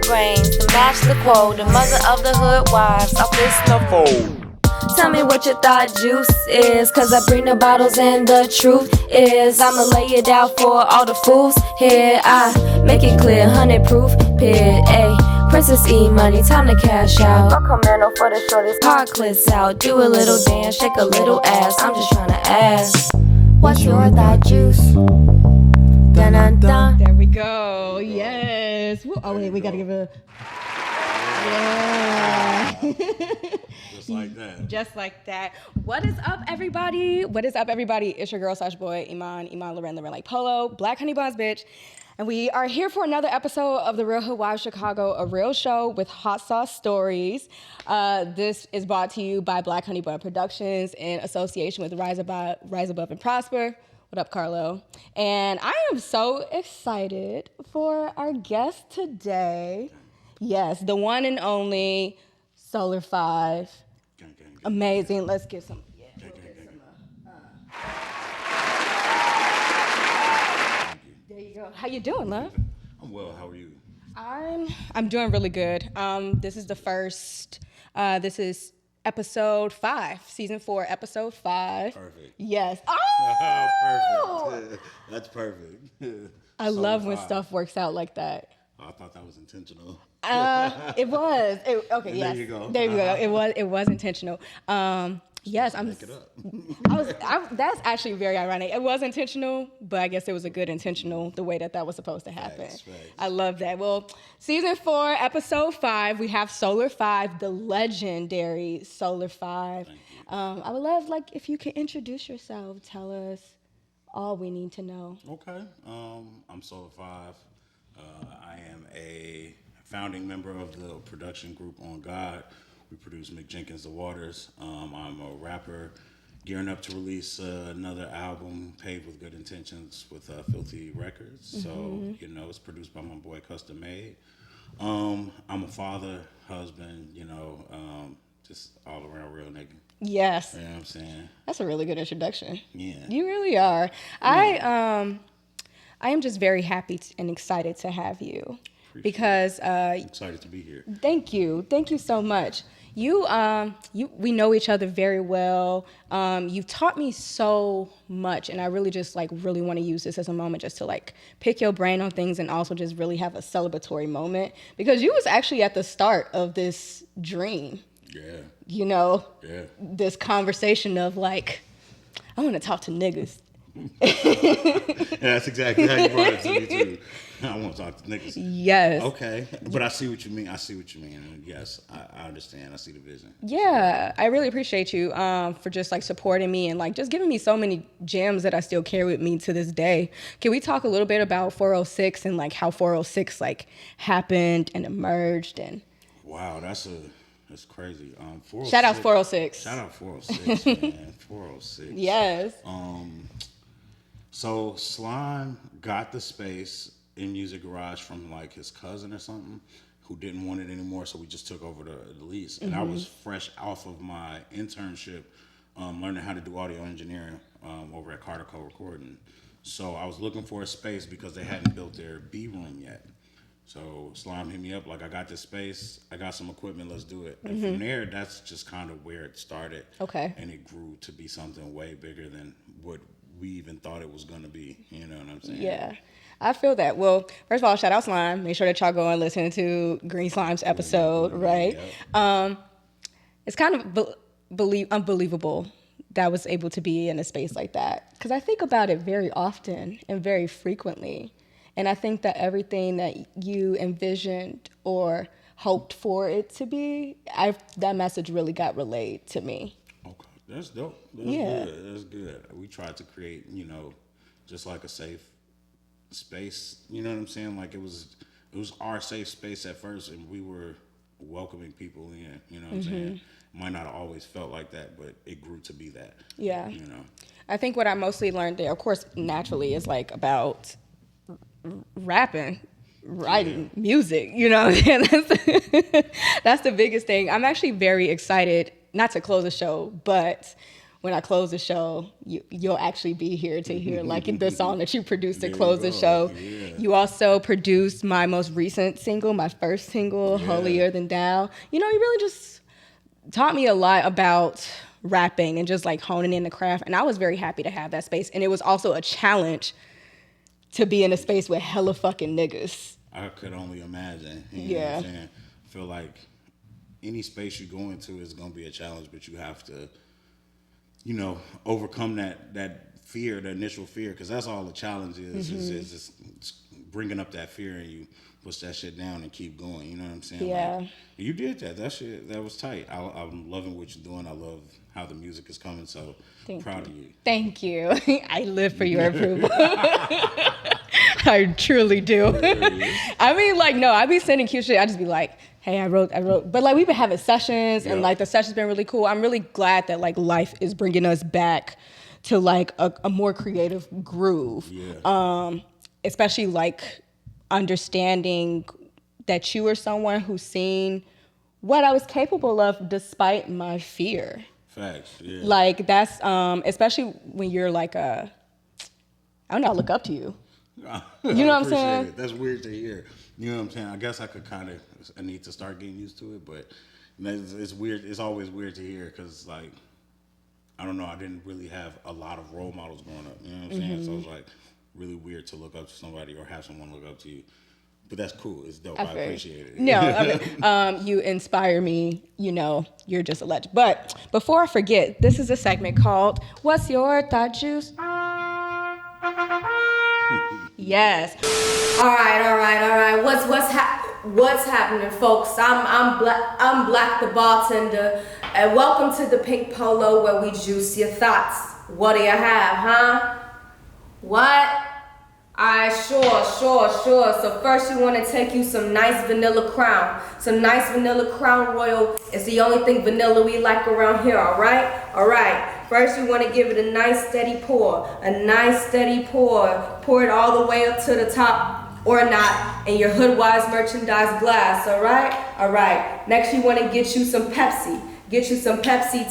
brains to match the quote. The mother of the Hoodwives, a fist in the fold. Tell me what your thought juice is, cause I bring the bottles and the truth is I'ma lay it out for all the fools here. I make it clear, 100-proof pit, ayy. Princess E money, time to cash out. A commando for the shortest, hard clits out. Do a little dance, shake a little ass. I'm just tryna ask, what's your thought juice? Dun dun dun. There we go. Yes. Woo. Oh wait, we gotta give a. Yeah. Just like that. Just like that. What is up, everybody? What is up, everybody? It's your girl / boy, E'mon Lauren like Polo, BlkHoneyBun's bitch. And we are here for another episode of the Real Hoodwives Chicago, a real show with hot sauce stories. This is brought to you by BlkHoneyBun Productions in association with Rise Above and Prosper. What up, Carlo? And I am so excited for our guest today. Yes, the one and only SolarFive. Amazing. Let's get some. Yeah, There you go. How you doing, love? I'm well. How are you? I'm doing really good. This is the first. This is episode 5, season 4, episode 5. Perfect. Yes. Oh, perfect. That's perfect. I love when stuff works out like that. I thought that was intentional. It was. Okay, And yes. there you go. There you go. It was intentional. Yes, I'm. Make it up. That's actually very ironic. It was intentional, but I guess it was a good intentional the way that was supposed to happen. Facts. I love that. Well, season 4, episode 5, we have SolarFive, the legendary SolarFive. I would love if you could introduce yourself. Tell us all we need to know. Okay. I'm SolarFive. I am a founding member of the production group on God. We produce McJenkins The Waters. I'm a rapper gearing up to release another album, Paved with Good Intentions, with Filthy Records. Mm-hmm. So, it's produced by my boy Custom Made. I'm a father, husband, just all around real nigga. Yes. You know what I'm saying? That's a really good introduction. Yeah. You really are. Yeah. I am just very happy and excited to have you. Because excited to be here. Thank you so much. We know each other very well. You've taught me so much, and I really just really want to use this as a moment just to pick your brain on things and also just really have a celebratory moment because you was actually at the start of this dream. Yeah. This conversation of I want to talk to niggas. Yeah, that's exactly how you brought it to me too. I want to talk to niggas. Yes. Okay, but I see what you mean. And yes, I understand. I see the vision. Yeah, I really appreciate you for just supporting me and just giving me so many gems that I still carry with me to this day. Can we talk a little bit about 406 and how 406 happened and emerged and? Wow, that's crazy. Shout out 406. Shout out 406, man. 406. Yes. So Slime got the space in Music Garage from his cousin or something who didn't want it anymore, so we just took over the lease. And I was fresh off of my internship, learning how to do audio engineering over at Carter Co Recording. So I was looking for a space because they hadn't built their B room yet. So Slime hit me up I got this space, I got some equipment, let's do it. And from there, that's just kind of where it started. Okay. And it grew to be something way bigger than what we even thought it was going to be. You know what I'm saying? Yeah. I feel that. Well, first of all, shout out Slime. Make sure that y'all go and listen to Green Slime's episode, right? Yep. It's kind of unbelievable that I was able to be in a space like that because I think about it very often and very frequently. And I think that everything that you envisioned or hoped for it to be, that message really got relayed to me. Okay, that's dope. That's good. We tried to create, just a safe space. You know what I'm saying? It was our safe space at first, and we were welcoming people in. You know what I'm saying? Might not have always felt like that, but it grew to be that. Yeah. I think what I mostly learned there, of course, naturally, is about rapping, writing, music, that's the biggest thing. I'm actually very excited, not to close the show, but when I close the show, you'll actually be here to hear like the song that you produced to close the show. Yeah. You also produced my most recent single, my first single, Holier Than Thou. You really just taught me a lot about rapping and just like honing in the craft. And I was very happy to have that space. And it was also a challenge to be in a space with hella fucking niggas. I could only imagine. You know what I'm saying? I feel like any space you go into is going to be a challenge, but you have to, overcome that fear, the initial fear, because that's all the challenge is, is just bringing up that fear and you push that shit down and keep going. You know what I'm saying? Yeah. Like, you did that. That shit, that was tight. I'm loving what you're doing. I love how the music is coming, so proud of you. Thank you. I live for your approval. I truly do. I mean, I be sending cute shit. I just be like, hey, I wrote. But like, we've been having sessions and like the session's been really cool. I'm really glad that like life is bringing us back to like a more creative groove. Yeah. Especially like understanding that you were someone who's seen what I was capable of despite my fear. Facts, yeah. Like that's, especially when you're like I don't know, I look up to you. You know what I'm saying? It. That's weird to hear. You know what I'm saying? I guess I need to start getting used to it, but it's weird. It's always weird to hear because, like, I don't know, I didn't really have a lot of role models growing up. You know what I'm saying? So it's like really weird to look up to somebody or have someone look up to you. But that's cool. It's dope. I appreciate it. No, I mean, you inspire me. You're just a legend. But before I forget, this is a segment called What's Your Thought Juice? Yes. All right. What's happening, folks? I'm Black the bartender, and welcome to the Pink Polo where we juice your thoughts. What do you have, huh? What? Alright, sure. So first you want to take you some nice vanilla Crown. Some nice vanilla Crown Royal is the only thing vanilla we like around here, alright? First you want to give it a nice steady pour. Pour it all the way up to the top or not in your Hoodwives merchandise glass, alright? Next you want to get you some Pepsi.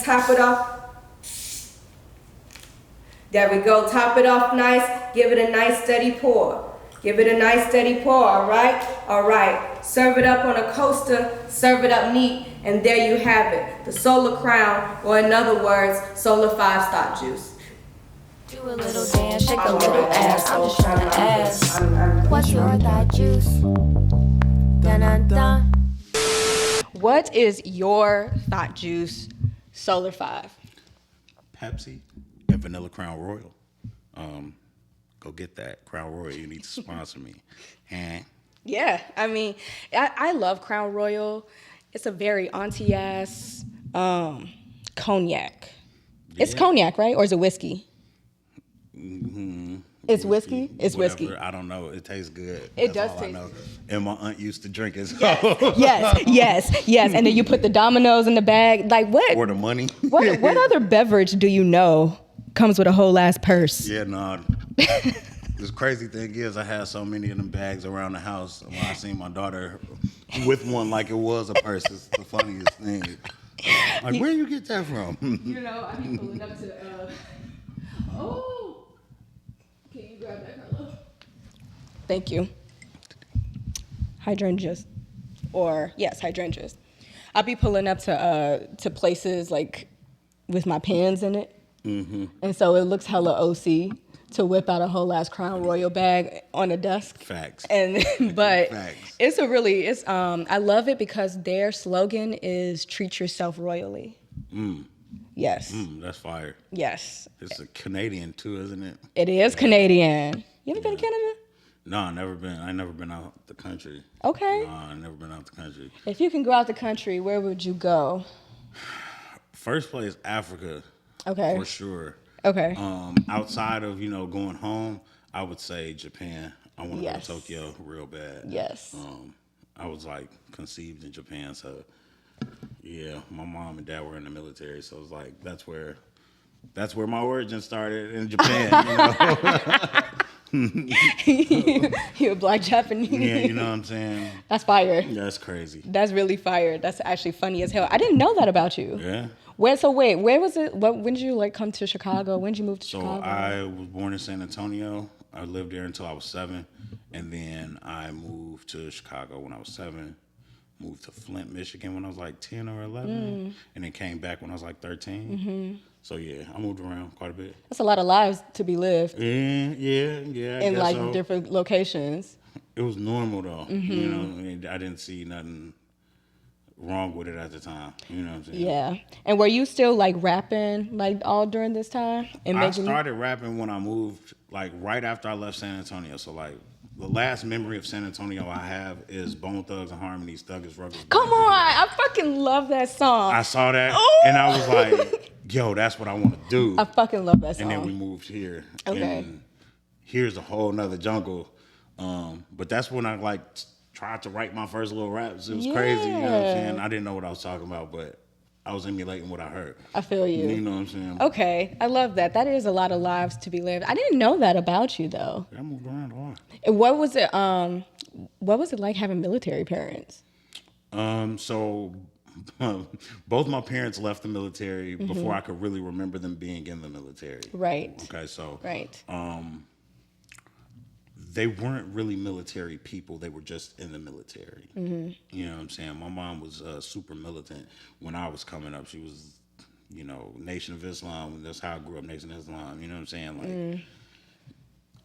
Top it off. There we go. Top it off nice. Give it a nice steady pour. Alright. Serve it up on a coaster. Serve it up neat. And there you have it. The Solar Crown, or in other words, SolarFive Thought Juice. Do a little dance, shake a little ass. I'm just trying to ask. What's your thought juice? Dun-dun-dun. What is your thought juice, SolarFive? Pepsi and vanilla Crown Royal. Go get that Crown Royal. You need to sponsor me. And yeah, I mean, I love Crown Royal. It's a very auntie-ass cognac. Yeah. It's cognac, right? Or is it whiskey? Mm-hmm. It's whiskey? It's whiskey. I don't know. It tastes good. It does taste good. And my aunt used to drink it. So. Yes. And then you put the dominoes in the bag. Like what? Or the money. What other beverage do you know comes with a whole ass purse? Yeah, no. The crazy thing is I had so many of them bags around the house. When I seen my daughter with one like it was a purse, it's the funniest thing. Like, where you get that from? I be pulling up to, can you grab that, Carlo? Thank you. Hydrangeas. Yes, hydrangeas. I'll be pulling up to places like with my pens in it. Mm-hmm. And so it looks hella OC to whip out a whole ass Crown Royal bag on a desk. Facts. But Facts. I love it because their slogan is treat yourself royally. Yes. That's fire. Yes. It's a Canadian too, isn't it? It is Canadian. You ever been to Canada? No, I never been. I never been out the country. Okay. No, I never been out the country. If you can go out the country, where would you go? First place, Africa. Okay. For sure. Okay. Outside of, going home, I would say Japan. I want to go to Tokyo real bad. Yes. I was like conceived in Japan, so yeah, my mom and dad were in the military, so it was like that's where my origin started in Japan. You're a Black Japanese. Yeah, you know what I'm saying? That's fire. That's crazy. That's really fire. That's actually funny as hell. I didn't know that about you. Yeah. Where was it? When did you like come to Chicago? When did you move to Chicago? So I was born in San Antonio. I lived there until I was 7, and then I moved to Chicago when I was 7. Moved to Flint, Michigan when I was like 10 or 11, and then came back when I was like 13. So yeah, I moved around quite a bit. That's a lot of lives to be lived. Yeah. In like different locations. It was normal though, you know. I didn't see nothing wrong with it at the time. You know what I'm saying? Yeah. And were you still like rapping like all during this time? I started rapping when I moved, like right after I left San Antonio. So like the last memory of San Antonio I have is Bone Thugs and Harmony's Thuggish Ruggers. Come on, I fucking love that song. I saw that and I was like, yo, that's what I want to do. I fucking love that song. And then we moved here. Okay. And here's a whole nother jungle. But that's when I like tried to write my first little raps. It was crazy, you know what I'm saying? I didn't know what I was talking about, but I was emulating what I heard. I feel you. You know what I'm saying? Okay, I love that. That is a lot of lives to be lived. I didn't know that about you though. I moved around a lot. What was it? What was it like having military parents? So both my parents left the military before I could really remember them being in the military. Right. Okay, so right. They weren't really military people. They were just in the military. You know what I'm saying? My mom was super militant when I was coming up. She was, you know, Nation of Islam. That's how I grew up, Nation of Islam. You know what I'm saying? Like,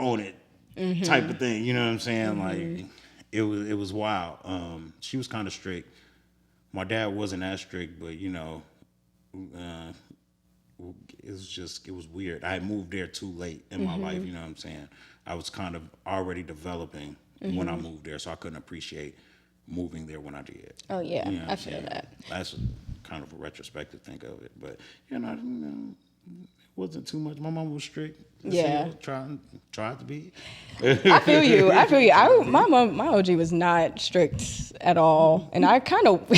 own it type of thing. You know what I'm saying? Like, it was wild. She was kind of strict. My dad wasn't as strict, but, you know, it was weird. I had moved there too late in my life. You know what I'm saying? I was kind of already developing when I moved there, so I couldn't appreciate moving there when I did. Oh yeah, you know I feel that. That's kind of a retrospective think of it, but you know, it wasn't too much. My mom was strict. Yeah, tried to be. I feel you. My OG was not strict at all, and I kind of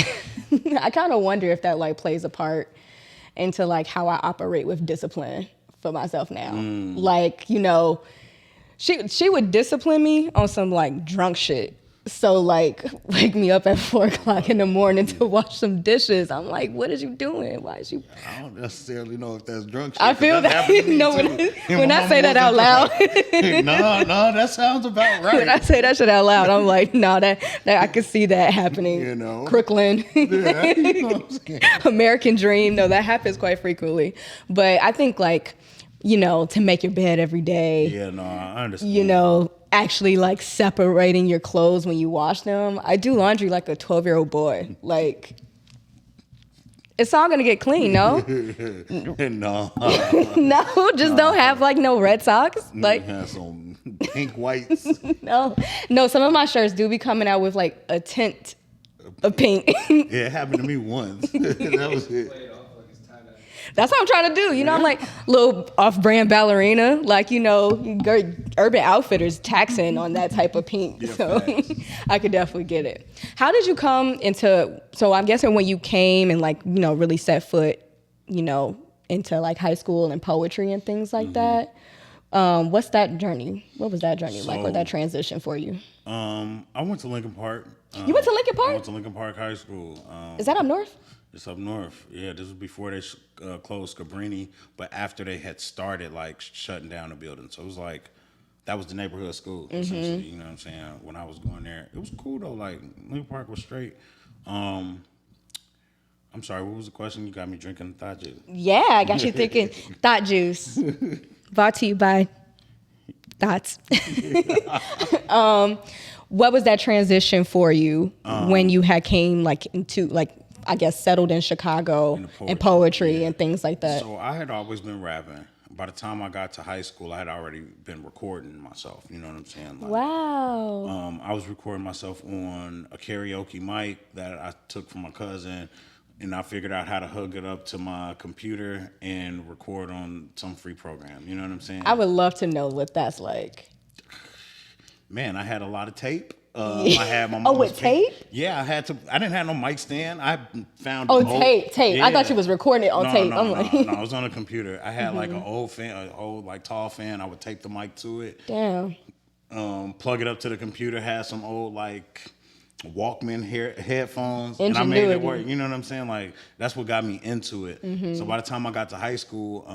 wonder if that like plays a part into like how I operate with discipline for myself now. Like, you know, she would discipline me on some like drunk shit. So like wake me up at 4:00 in the morning to wash some dishes. I'm like, what is you doing? Why is you? I don't necessarily know if that's drunk shit. I feel that. No, when I say that out loud. No, that sounds about right. When I say that shit out loud, I'm like, no, that I could see that happening. You know, Crooklyn, yeah, you know what I'm saying? American Dream. No, that happens quite frequently. But I think like, you know, to make your bed every day. Yeah, no, I understand. You know, actually like separating your clothes when you wash them. I do laundry like a 12-year-old boy. Like, it's all gonna get clean, no? No. No, just don't have like no red socks. Like, have some pink whites. No, some of my shirts do be coming out with like a tint of pink. Yeah, it happened to me once. That was it. That's what I'm trying to do. You know, I'm like little off-brand ballerina. Like, you know, Urban Outfitters taxing on that type of pink. Yeah, so I could definitely get it. How did you come into, so I'm guessing when you came and like, you know, really set foot, you know, into like high school and poetry and things like that. What's that journey? What was that journey like, or that transition for you? I went to Lincoln Park. You went to Lincoln Park? I went to Lincoln Park High School. Is that up north? It's up north. Yeah, this was before they closed Cabrini, but after they had started like shutting down the building. So it was like, that was the neighborhood school, essentially. You know what I'm saying? When I was going there, it was cool though. Like, Lincoln Park was straight. I'm sorry, what was the question? You got me drinking thought juice. Yeah, I got you thinking thought juice. Brought to you by Thoughts. What was that transition for you when you had came like into like, I guess, settled in Chicago and poetry and things like that? So I had always been rapping. By the time I got to high school, I had already been recording myself. You know what I'm saying? Like, wow. I was recording myself on a karaoke mic that I took from my cousin, and I figured out how to hook it up to my computer and record on some free program. You know what I'm saying? I would love to know what that's like. Man, I had a lot of tape. I had my mom's with tape? Yeah, I didn't have no mic stand. I found tape. Yeah. I thought you was recording it on tape. No, I was on a computer. I had like an old fan, an old like tall fan. I would tape the mic to it. Damn. Plug it up to the computer. Had some old like Walkman headphones, Ingenuity. and I made it work. You know what I'm saying? Like, that's what got me into it. So by the time I got to high school,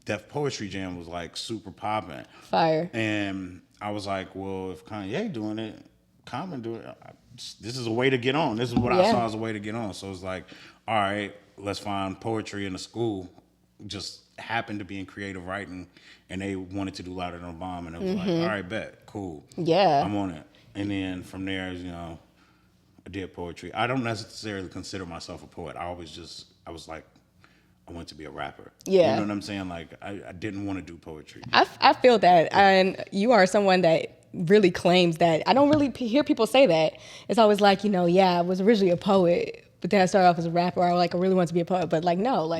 Def Poetry Jam was like super popping. Fire. And I was like, well, if Kanye doing it, Common doing it, this is a way to get on. This is what I saw as a way to get on. So it's like, all right, let's find poetry in the school. Just happened to be in creative writing, and they wanted to do Louder Than a Bomb, and it was like, all right, bet, cool. Yeah. I'm on it. And then from there, you know, I did poetry. I don't necessarily consider myself a poet. I was like, I wanted to be a rapper. Yeah. You know what I'm saying? Like, I didn't want to do poetry. I feel that. And you are someone that really claims that. I don't really hear people say that. It's always like, you know, yeah, I was originally a poet, but then I started off as a rapper, or like I really wanted to be a poet. But like, no,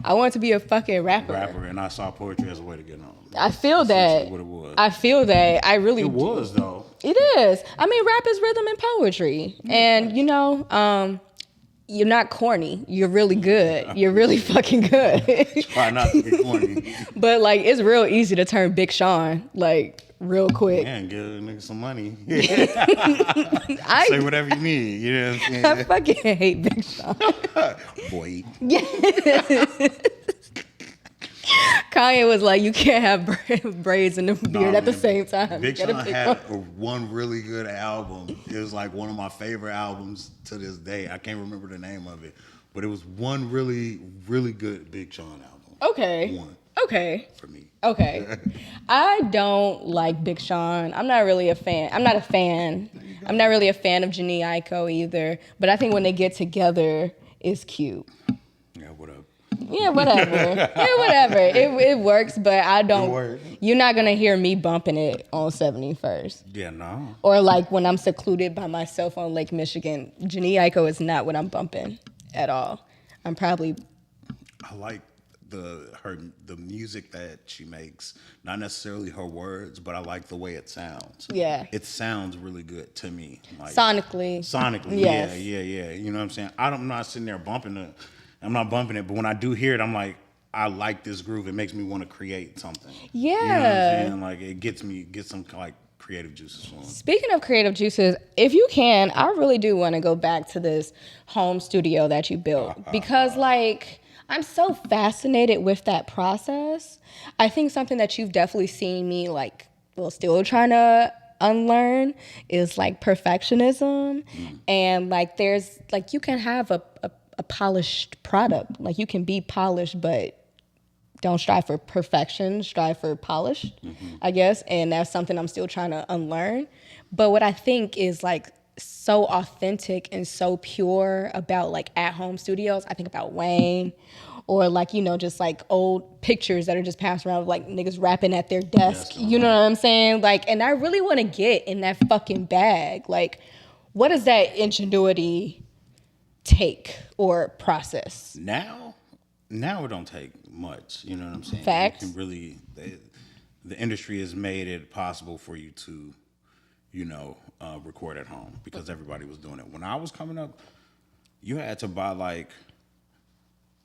I wanted to be a fucking rapper. And I saw poetry as a way to get on. I feel that. What it was. I feel that. I really It was, though. It is. I mean, rap is rhythm and poetry. And, you know, you're not corny. You're really good. You're really fucking good. Try not to get corny. But, like, it's real easy to turn Big Sean, like, real quick. Man, give a nigga some money. Say whatever you need. You know what I'm saying? I fucking hate Big Sean. Boy. Kanye was like, you can't have braids and a beard at the same time. Big Sean had one really good album. It was like one of my favorite albums to this day. I can't remember the name of it, but it was one really, really good Big Sean album. Okay. One. Okay. For me. Okay. I don't like Big Sean. I'm not really a fan. I'm not a fan. I'm not really a fan of Jhené Aiko either. But I think when they get together, it's cute. Yeah, what up? Yeah, whatever. It works, but I don't. You're not gonna hear me bumping it on 71st. Yeah, no. Or like when I'm secluded by myself on Lake Michigan. Jhené Aiko is not what I'm bumping at all. I like the music that she makes. Not necessarily her words, but I like the way it sounds. Yeah. It sounds really good to me. Like, sonically, yes. Yeah. You know what I'm saying? I'm not sitting there bumping it. I'm not bumping it, but when I do hear it, I'm like, I like this groove. It makes me want to create something. Yeah. You know what I'm saying? Like, it gets some like creative juices flowing. Speaking of creative juices, if you can, I really do want to go back to this home studio that you built because like, I'm so fascinated with that process. I think something that you've definitely seen me like, well, still trying to unlearn is like perfectionism. And like, there's like, you can have a polished product. Like you can be polished, but don't strive for perfection, strive for polished, I guess. And that's something I'm still trying to unlearn. But what I think is like so authentic and so pure about like at-home studios, I think about Wayne or like, you know, just like old pictures that are just passed around of like niggas rapping at their desk. You know what I'm saying? Like, and I really want to get in that fucking bag. Like, what does that ingenuity take or process? Now it don't take much. You know what I'm saying? Facts. You can really, the industry has made it possible for you to, you know, record at home because everybody was doing it. When I was coming up, you had to buy like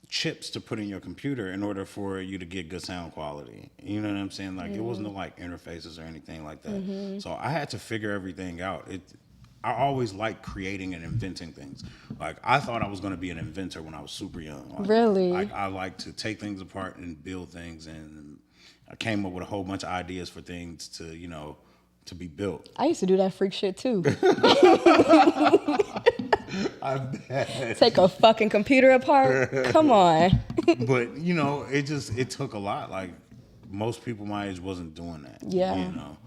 chips to put in your computer in order for you to get good sound quality. You know what I'm saying? Like it wasn't like interfaces or anything like that. So I had to figure everything out. I always liked creating and inventing things. Like I thought I was going to be an inventor when I was super young. Like, really? Like I like to take things apart and build things, and I came up with a whole bunch of ideas for things to, you know, to be built. I used to do that freak shit too. I bet. Take a fucking computer apart? Come on. But, you know, it took a lot. Like, most people my age wasn't doing that. Yeah. You know,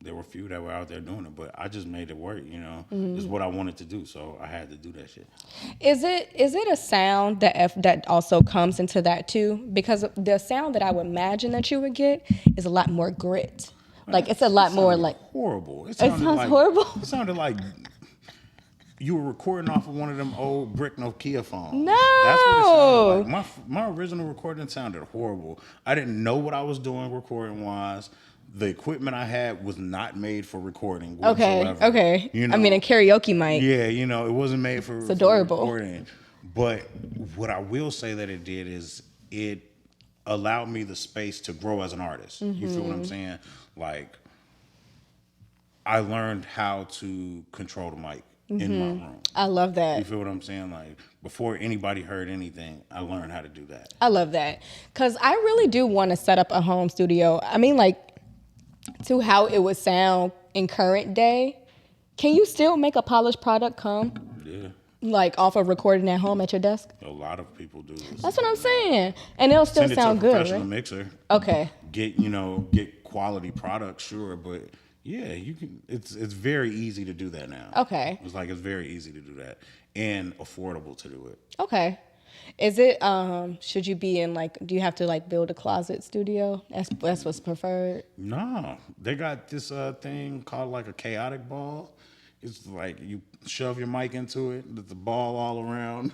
there were a few that were out there doing it, but I just made it work, you know. It's what I wanted to do, so I had to do that shit. Is it a sound that also comes into that too? Because the sound that I would imagine that you would get is a lot more grit. Like, it's a lot more like... horrible. It sounds like, horrible? It sounded like you were recording off of one of them old brick Nokia phones. No! That's what it sounded like. My original recording sounded horrible. I didn't know what I was doing recording-wise. The equipment I had was not made for recording whatsoever. Okay. You know? I mean, a karaoke mic. Yeah, you know, it wasn't made for, it's adorable. For recording. But what I will say that it did is it allowed me the space to grow as an artist. You feel what I'm saying? Like, I learned how to control the mic in my room. I love that. You feel what I'm saying? Like, before anybody heard anything, I learned how to do that. I love that. Because I really do want to set up a home studio. I mean, like, to how it would sound in current day. Can you still make a polished product come? Yeah. Like, off of recording at home at your desk? A lot of people do this. That's what I'm saying. And it'll still Send it sound to a good, professional right? mixer. Okay. Get quality products, sure, but yeah, you can. It's very easy to do that now. Okay. It's very easy to do that and affordable to do it. Okay. Is it, should you be in, like, do you have to, like, build a closet studio? That's what's preferred? No, they got this thing called like a chaotic ball. It's like you shove your mic into it, there's a ball all around.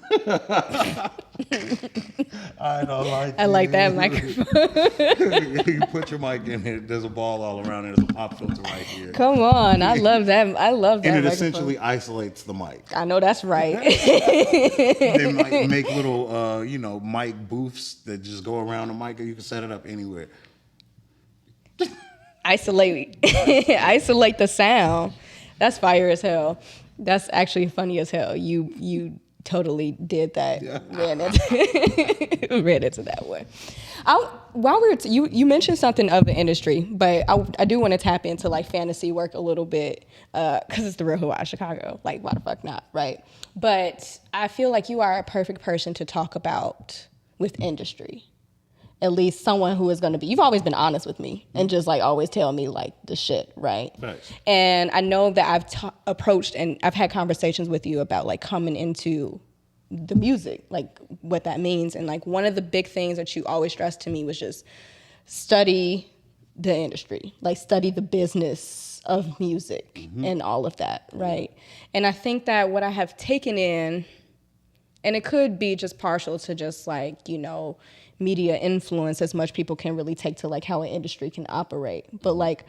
I don't like I like that microphone. You put your mic in it, there's a ball all around, and there's a pop filter right here. Come on. I love that. I love that. And it microphone. essentially isolates the mic. I know that's right. They might make little, mic booths that just go around the mic, and you can set it up anywhere. Isolate the sound. That's fire as hell. That's actually funny as hell. You totally did that. Yeah. Ran into that one. While we were you mentioned something of the industry, but I do want to tap into like fantasy work a little bit because it's the Real Housewives of Chicago. Like, why the fuck not, right? But I feel like you are a perfect person to talk about with industry. At least someone who is going to be, you've always been honest with me and just like always tell me like the shit, right? Nice. And I know that I've approached and I've had conversations with you about like coming into the music, like what that means. And like one of the big things that you always stressed to me was just study the industry, like study the business of music and all of that, right? And I think that what I have taken in, and it could be just partial to just like, media influence as much people can really take to like how an industry can operate. But like,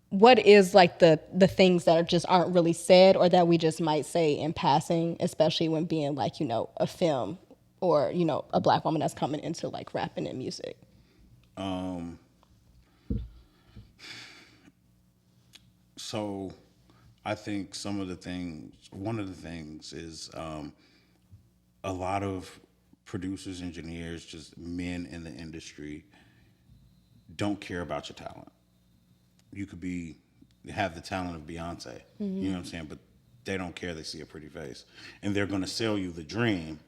what is like the things that just aren't really said or that we just might say in passing, especially when being like, a film or, a Black woman that's coming into like rapping and music? So I think one of the things is a lot of producers, engineers, just men in the industry don't care about your talent. You could have the talent of Beyonce, you know what I'm saying? But they don't care. They see a pretty face. And they're going to sell you the dream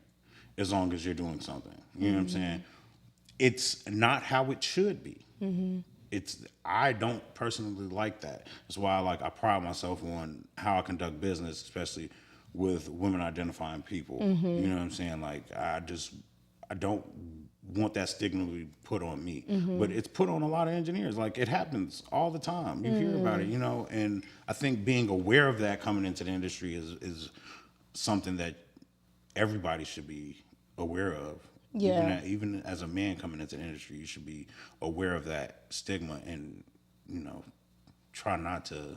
as long as you're doing something. You know what I'm saying? It's not how it should be. I don't personally like that. That's why I pride myself on how I conduct business, especially with women identifying people. You know what I'm saying? Like, I don't want that stigma to be put on me. But it's put on a lot of engineers. Like, it happens all the time. You hear about it, and I think being aware of that coming into the industry is something that everybody should be aware of. Yeah. Even as a man coming into the industry, you should be aware of that stigma and, try not to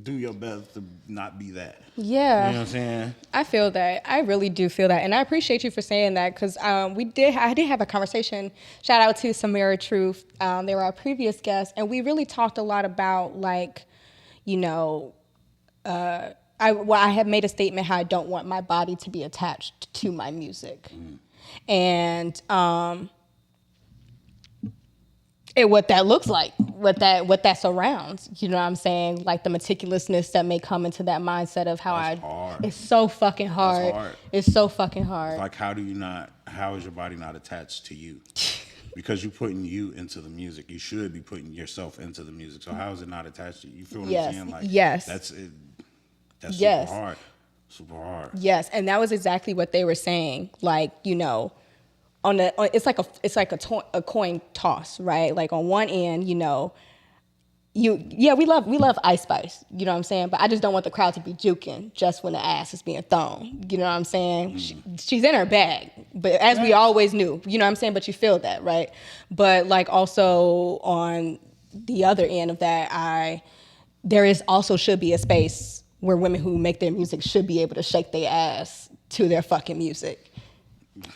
do your best to not be that. Yeah. You know what I'm saying? I feel that. I really do feel that. And I appreciate you for saying that because I did have a conversation. Shout out to Samira Truth. They were our previous guests. And we really talked a lot about like, I had made a statement how I don't want my body to be attached to my music. And what that looks like, what that surrounds, you know what I'm saying? Like the meticulousness that may come into that mindset of how hard. It's so fucking hard. That's hard. It's so fucking hard. Like, how is your body not attached to you? Because you're putting you into the music. You should be putting yourself into the music. So how is it not attached to you? You feel what I'm saying? Like, yes. That's it. That's yes. super hard. Super hard. Yes, and that was exactly what they were saying. Like, it's like a coin toss, right? Like on one end, we love Ice Spice, you know what I'm saying? But I just don't want the crowd to be juking just when the ass is being thrown, you know what I'm saying? She's in her bag, but as we always knew, you know what I'm saying? But you feel that, right? But like also on the other end of that, should be a space where women who make their music should be able to shake their ass to their fucking music.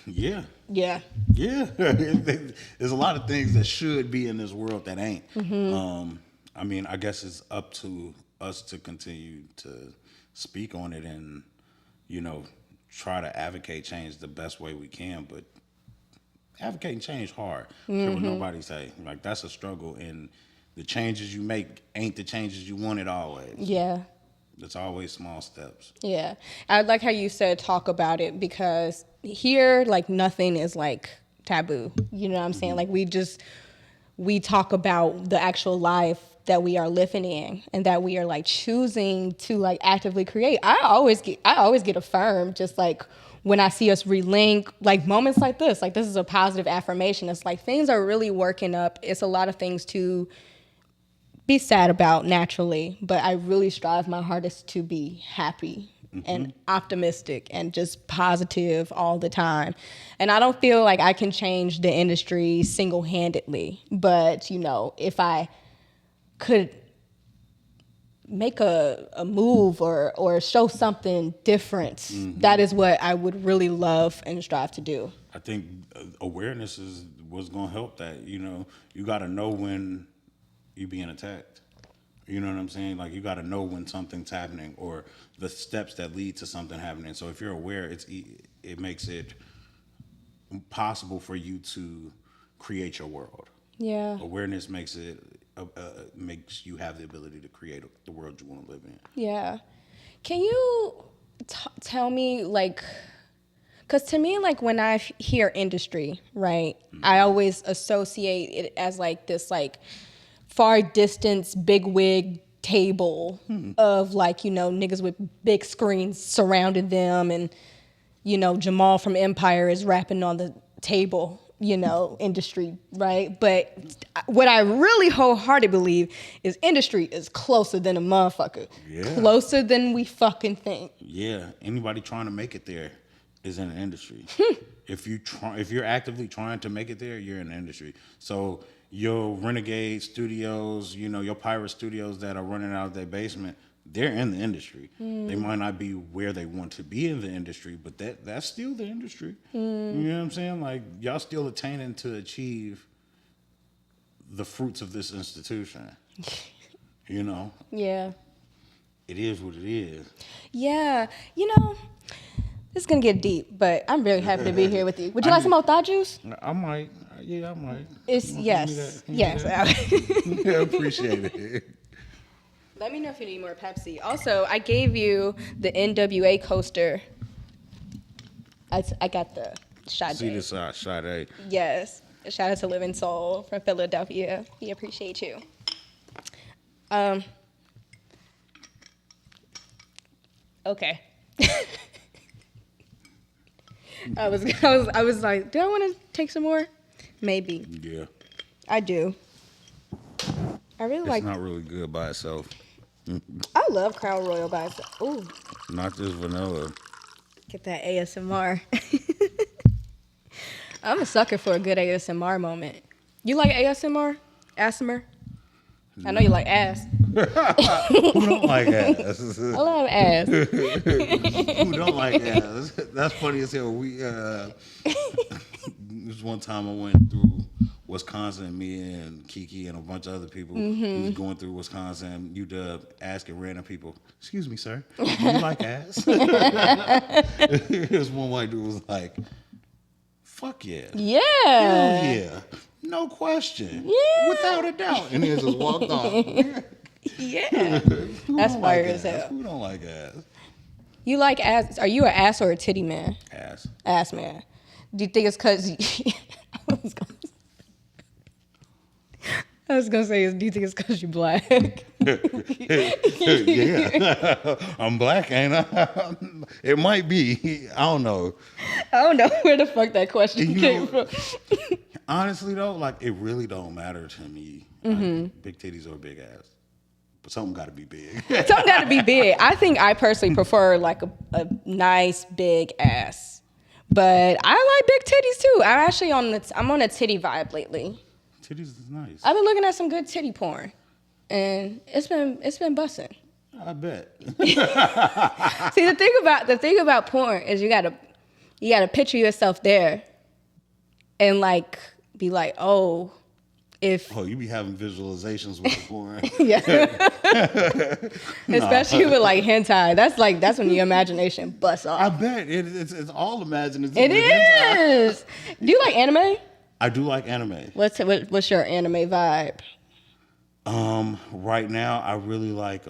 Yeah. Yeah. Yeah. There's a lot of things that should be in this world that ain't. I mean, I guess it's up to us to continue to speak on it and, try to advocate change the best way we can. But advocating change hard. Care what nobody say. Like, that's a struggle, and the changes you make ain't the changes you wanted always. Yeah. It's always small steps. Yeah. I like how you said talk about it, because here, like, nothing is, like, taboo. You know what I'm saying? Like, we talk about the actual life that we are living in and that we are, like, choosing to, like, actively create. I always get affirmed, just, like, when I see us relink, like, moments like this is a positive affirmation. It's like things are really working up. It's a lot of things to be sad about naturally, but I really strive my hardest to be happy and optimistic and just positive all the time. And I don't feel like I can change the industry single-handedly, but, if I could make a move or show something different, that is what I would really love and strive to do. I think awareness is what's going to help that. You got to know when you're being attacked. You know what I'm saying? Like, you got to know when something's happening or the steps that lead to something happening. So if you're aware, it makes it possible for you to create your world. Yeah. Awareness makes it makes you have the ability to create the world you want to live in. Yeah. Can you tell me, like, because to me, like, when I hear industry, right, I always associate it as, like, this, like, far distance big wig table of, like, niggas with big screens surrounding them, and, Jamal from Empire is rapping on the table, industry, right? But what I really wholeheartedly believe is industry is closer than a motherfucker. Yeah. Closer than we fucking think. Yeah. Anybody trying to make it there is in the industry. If you're actively trying to make it there, you're in the industry. So your renegade studios, your pirate studios that are running out of their basement, they're in the industry. They might not be where they want to be in the industry, but that's still the industry. You know what I'm saying? Like, y'all still attaining to achieve the fruits of this institution. Yeah. It is what it is. Yeah. This is going to get deep, but I'm really happy to be here with you. Would you like some more thought juice? I might. Yeah, I might. Yes. I appreciate it. Let me know if you need more Pepsi. Also, I gave you the NWA coaster. I got the Sade. See this Sade. Yes. Shout out to Living Soul from Philadelphia. We appreciate you. Okay. I was like, do I want to take some more? Maybe. Yeah. I do. I really It's not really good by itself. I love Crown Royal by itself. Ooh. Not just vanilla. Get that ASMR. I'm a sucker for a good ASMR moment. You like ASMR? ASMR? I know you like ass. Who don't like ass? I love ass. Who don't like ass? That's funny as hell. This one time I went through Wisconsin, me and Kiki and a bunch of other people was going through Wisconsin. UW asking random people, "Excuse me, sir, do you like ass?" This one white dude was like, "Fuck yeah, Yeah, hell yeah, no question, yeah, without a doubt," and he just walked off. Yeah, that's fire as hell. Who don't like ass? You like ass? Are you an ass or a titty man? Ass. Ass man. Do you think it's because? I was gonna say, do you think it's because you're black? Yeah, I'm black, ain't I? It might be. I don't know. I don't know where the fuck that question came from. Honestly, though, like, it really don't matter to me. Like, big titties or big ass, but something got to be big. Something got to be big. I think I personally prefer like a nice big ass, but I like big titties too. I'm actually I'm on a titty vibe lately. Titties is nice. I've been looking at some good titty porn, and it's been busting. I bet. See, the thing about porn is you gotta picture yourself there, and like be like, oh, if Oh, you be having visualizations with the porn. yeah, especially with like hentai. That's when your imagination busts I off. bet it's all imaginative. It is. Do you like anime? I do like anime. What's your anime vibe? Right now I really like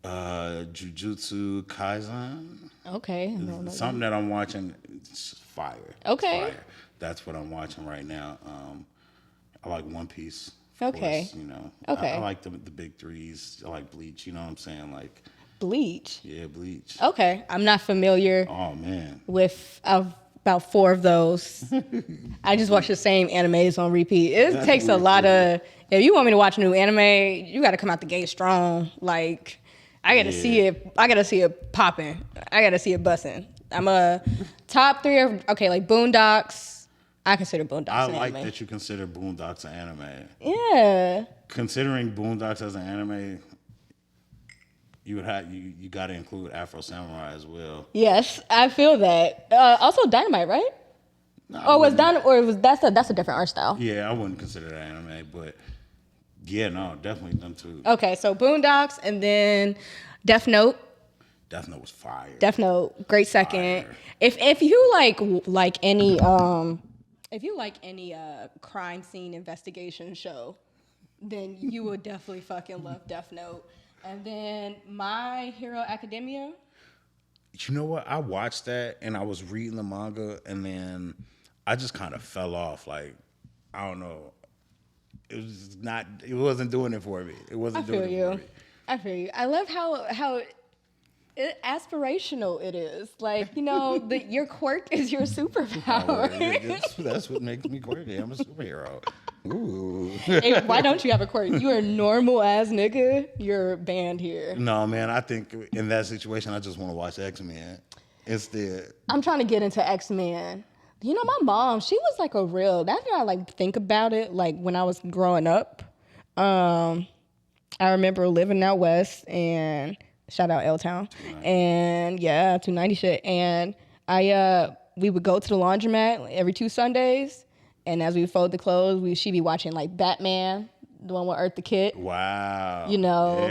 Jujutsu Kaisen. Okay. No. Something that I'm watching. It's fire. Okay. It's fire. That's what I'm watching right now. I like One Piece. Okay. Course, you know. Okay. I like the big threes. I like Bleach. You know what I'm saying? Like Bleach. yeah, Bleach. Okay. I'm not familiar Oh man. with about 4 of those. I just watch the same animes on repeat. It takes a lot of. If you want me to watch a new anime, you got to come out the gate strong. Like I got to see it. I got to see it popping. I got to see it busting. I'm a top 3 of like Boondocks. I consider Boondocks I an like anime. that you consider Boondocks an anime. Yeah. Considering Boondocks as an anime, you got to include Afro Samurai as well. Yes, I feel that. Also, Dynamite, right? No, that's a different art style. Yeah, I wouldn't consider that anime, but yeah, no, definitely them too. Okay, so Boondocks and then Death Note. Death Note was fire. Death Note, great second. Fire. If you like any crime scene investigation show, then you would definitely fucking love Death Note. And then My Hero Academia. You know what? I watched that and I was reading the manga and then I just kind of fell off. Like, I don't know. It wasn't doing it for me. It wasn't doing it for me. I feel you. I love how aspirational it is. Like, you know, your quirk is your superpower. That's what makes me quirky. I'm a superhero. Ooh. Hey, why don't you have a quirk? You're a normal ass nigga. You're banned here. No, man. I think in that situation, I just want to watch X-Men instead. I'm trying to get into X-Men. You know, my mom, she was like a real. That's how I like think about it. Like when I was growing up, I remember living out west and shout out L-Town and 290 shit. And we would go to the laundromat every 2 Sundays. And as we fold the clothes, she'd be watching like Batman, the one with Eartha Kitt. Wow. You know,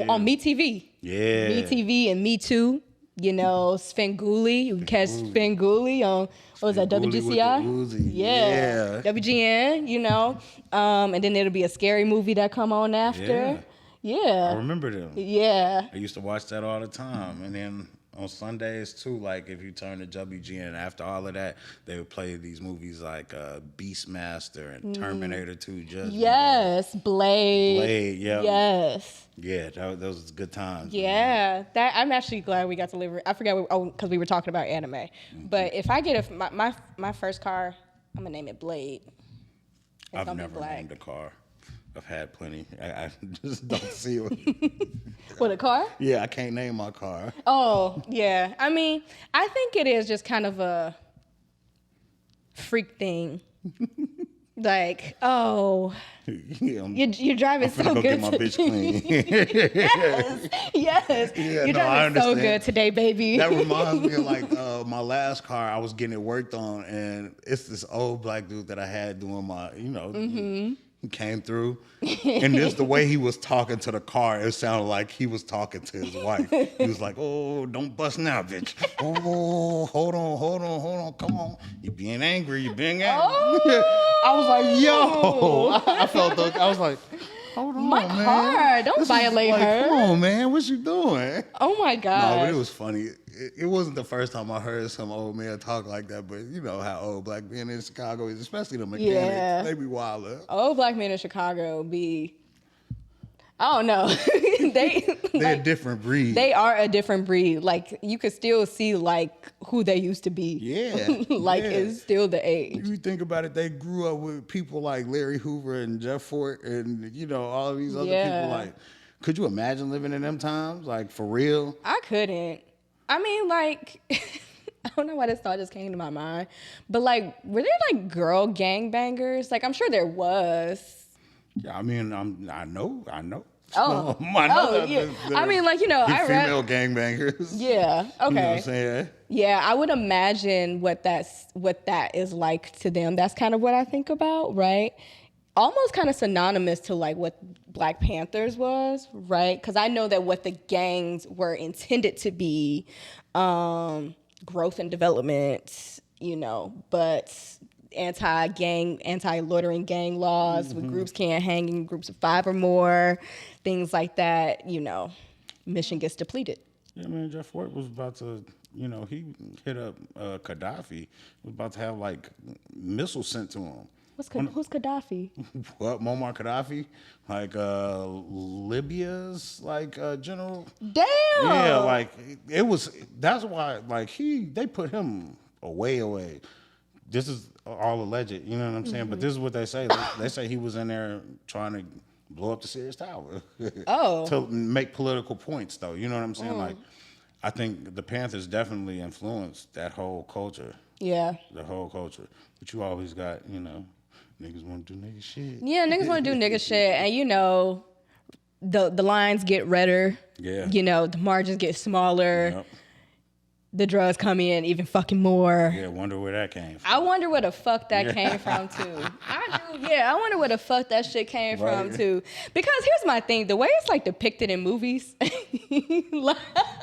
on MeTV. Yeah. MeTV and Me Too. You know, Svengoolie. You would catch Svengoolie on, what was that, WGCI? Yeah. WGN, you know. And then there'll be a scary movie that come on after. Yeah. I remember them. Yeah. I used to watch that all the time. And then on Sundays, too, like if you turn to WGN, after all of that, they would play these movies like Beastmaster and Terminator 2 Judgment. Yes. Blade, yeah. Yes. Yeah, those was good times. Yeah, that I'm actually glad we got to live. I forgot because we were talking about anime. Mm-hmm. But if I get my first car, I'm gonna name it Blade. I've never named a car. I've had plenty. I just don't see it. What, a car? Yeah, I can't name my car. Oh, yeah. I mean, I think it is just kind of a freak thing. Like, oh, you're driving so good. Go get my bitch clean. yes. Yeah, you're driving so good today, baby. That reminds me of like my last car. I was getting it worked on, and it's this old black dude that I had doing my, he came through, and just the way he was talking to the car, it sounded like he was talking to his wife. He was like, "Oh, don't bust now, bitch. Oh, hold on, come on. You being angry? Oh. I was like, yo, I felt I was like, hold on, my man. Car, don't violate her. Come on, man, what you doing? Oh my god. No, but it was funny. It wasn't the first time I heard some old man talk like that, but you know how old black men in Chicago is, especially the mechanics. Yeah. They be wilder. Old black men in Chicago be, I don't know. They're a different breed. They are a different breed. Like, you could still see, like, who they used to be. Yeah. It's still the age. If you think about it, they grew up with people like Larry Hoover and Jeff Fort and, all of these other people. Like, could you imagine living in them times? Like, for real? I couldn't. I mean, like, I don't know why this thought just came to my mind. But, like, were there, like, girl gangbangers? Like, I'm sure there was. Yeah, I mean, I know. Oh, yeah. I mean, like, you know, I read female gangbangers. Yeah. Okay. You know what I'm saying? Yeah, I would imagine what that is like to them. That's kind of what I think about, right? Almost kind of synonymous to like what Black Panthers was, right? Because I know that what the gangs were intended to be, growth and development, you know, but anti-loitering gang laws, where groups can't hang in groups of 5 or more, things like that, you know, mission gets depleted. Yeah, man, Jeff Fort was about to, you know, he hit up Gaddafi, was about to have like missiles sent to him. Who's Gaddafi? What, Muammar Gaddafi? Like Libya's like general. Damn. Yeah, like it was. That's why like they put him away. This is all alleged. You know what I'm saying? But this is what they say. They say he was in there trying to blow up the Sears Tower. Oh. To make political points, though. You know what I'm saying? Like, I think the Panthers definitely influenced that whole culture. Yeah. The whole culture. But you always got, you know, niggas want to do nigga shit. Yeah, niggas want to do nigga shit. And, you know, the lines get redder. Yeah. You know, the margins get smaller. Yep. The drugs come in even fucking more. Yeah, wonder where that came from. I wonder where the fuck that came from, too. I do, yeah, I wonder where the fuck that shit came from, too. Because here's my thing. The way it's, like, depicted in movies.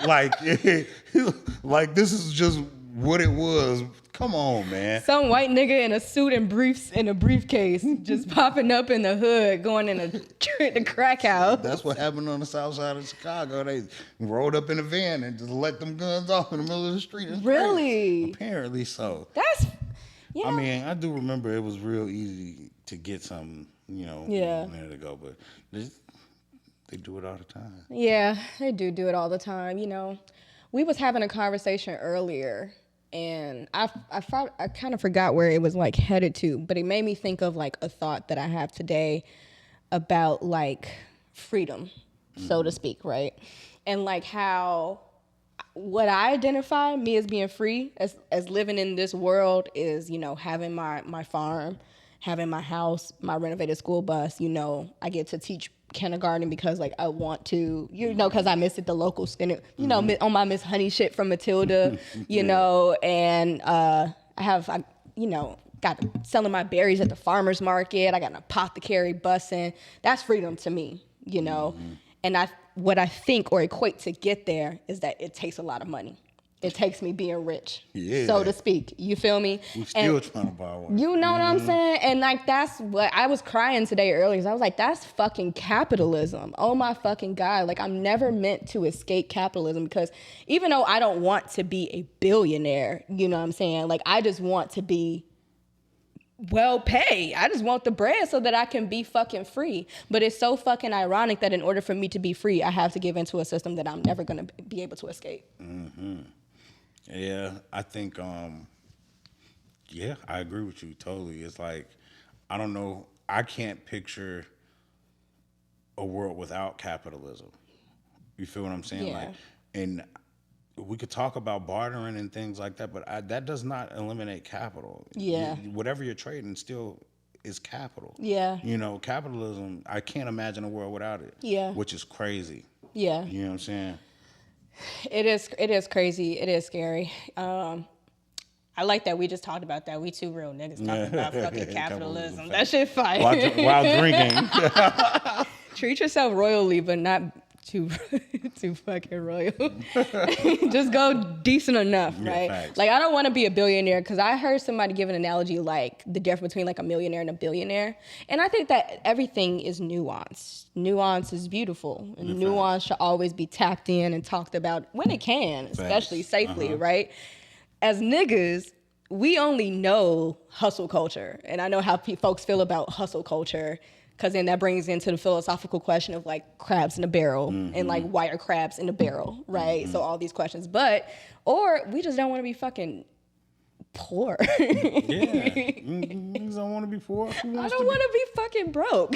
like, this is just what it was. Come on, man. Some white nigga in a suit and briefs in a briefcase just popping up in the hood, going in the crack house. That's what happened on the south side of Chicago. They rolled up in a van and just let them guns off in the middle of the street. Really? Apparently so. That's, you know. I mean, I do remember it was real easy to get something, you know, a minute ago, but they do it all the time. Yeah, they do it all the time. You know, we was having a conversation earlier, and I kind of forgot where it was like headed to, but it made me think of like a thought that I have today about like freedom, so to speak, right? And like how what I identify me as being free, as living in this world is, you know, having my farm, having my house, my renovated school bus. You know, I get to teach kindergarten because like I want to, you know, because I miss it, the local skin, you know, on my Miss Honey shit from Matilda, you know, and I you know, got selling my berries at the farmer's market. I got an apothecary bussing. That's freedom to me, you know. And what I think or equate to get there is that it takes a lot of money. It takes me being rich, so to speak. You feel me? We still trying to buy one. You know what I'm saying? And like that's what I was crying today earlier. Because I was like, that's fucking capitalism. Oh my fucking God. Like I'm never meant to escape capitalism, because even though I don't want to be a billionaire, you know what I'm saying? Like I just want to be well paid. I just want the bread so that I can be fucking free. But it's so fucking ironic that in order for me to be free, I have to give into a system that I'm never going to be able to escape. Yeah, I think, I agree with you totally. It's like, I don't know, I can't picture a world without capitalism. You feel what I'm saying? Yeah. Like, and we could talk about bartering and things like that, but that does not eliminate capital. Yeah. Whatever you're trading still is capital. Yeah. You know, capitalism, I can't imagine a world without it. Yeah. Which is crazy. Yeah. You know what I'm saying? It is crazy. It is scary. I like that we just talked about that. We two real niggas talking about fucking capitalism. That shit fire. While drinking. Treat yourself royally, but not too fucking royal. Just go decent enough, right? Facts. Like I don't want to be a billionaire, because I heard somebody give an analogy like the difference between like a millionaire and a billionaire, and I think that everything is nuanced. Nuance is beautiful, and nuance should always be tapped in and talked about when it can, especially safely, right? As niggas, we only know hustle culture, and I know how folks feel about hustle culture, because then that brings into the philosophical question of like crabs in a barrel and like why are crabs in a barrel, right? So all these questions, or we just don't want to be fucking poor. Niggas don't want to be poor. I don't want to be fucking broke.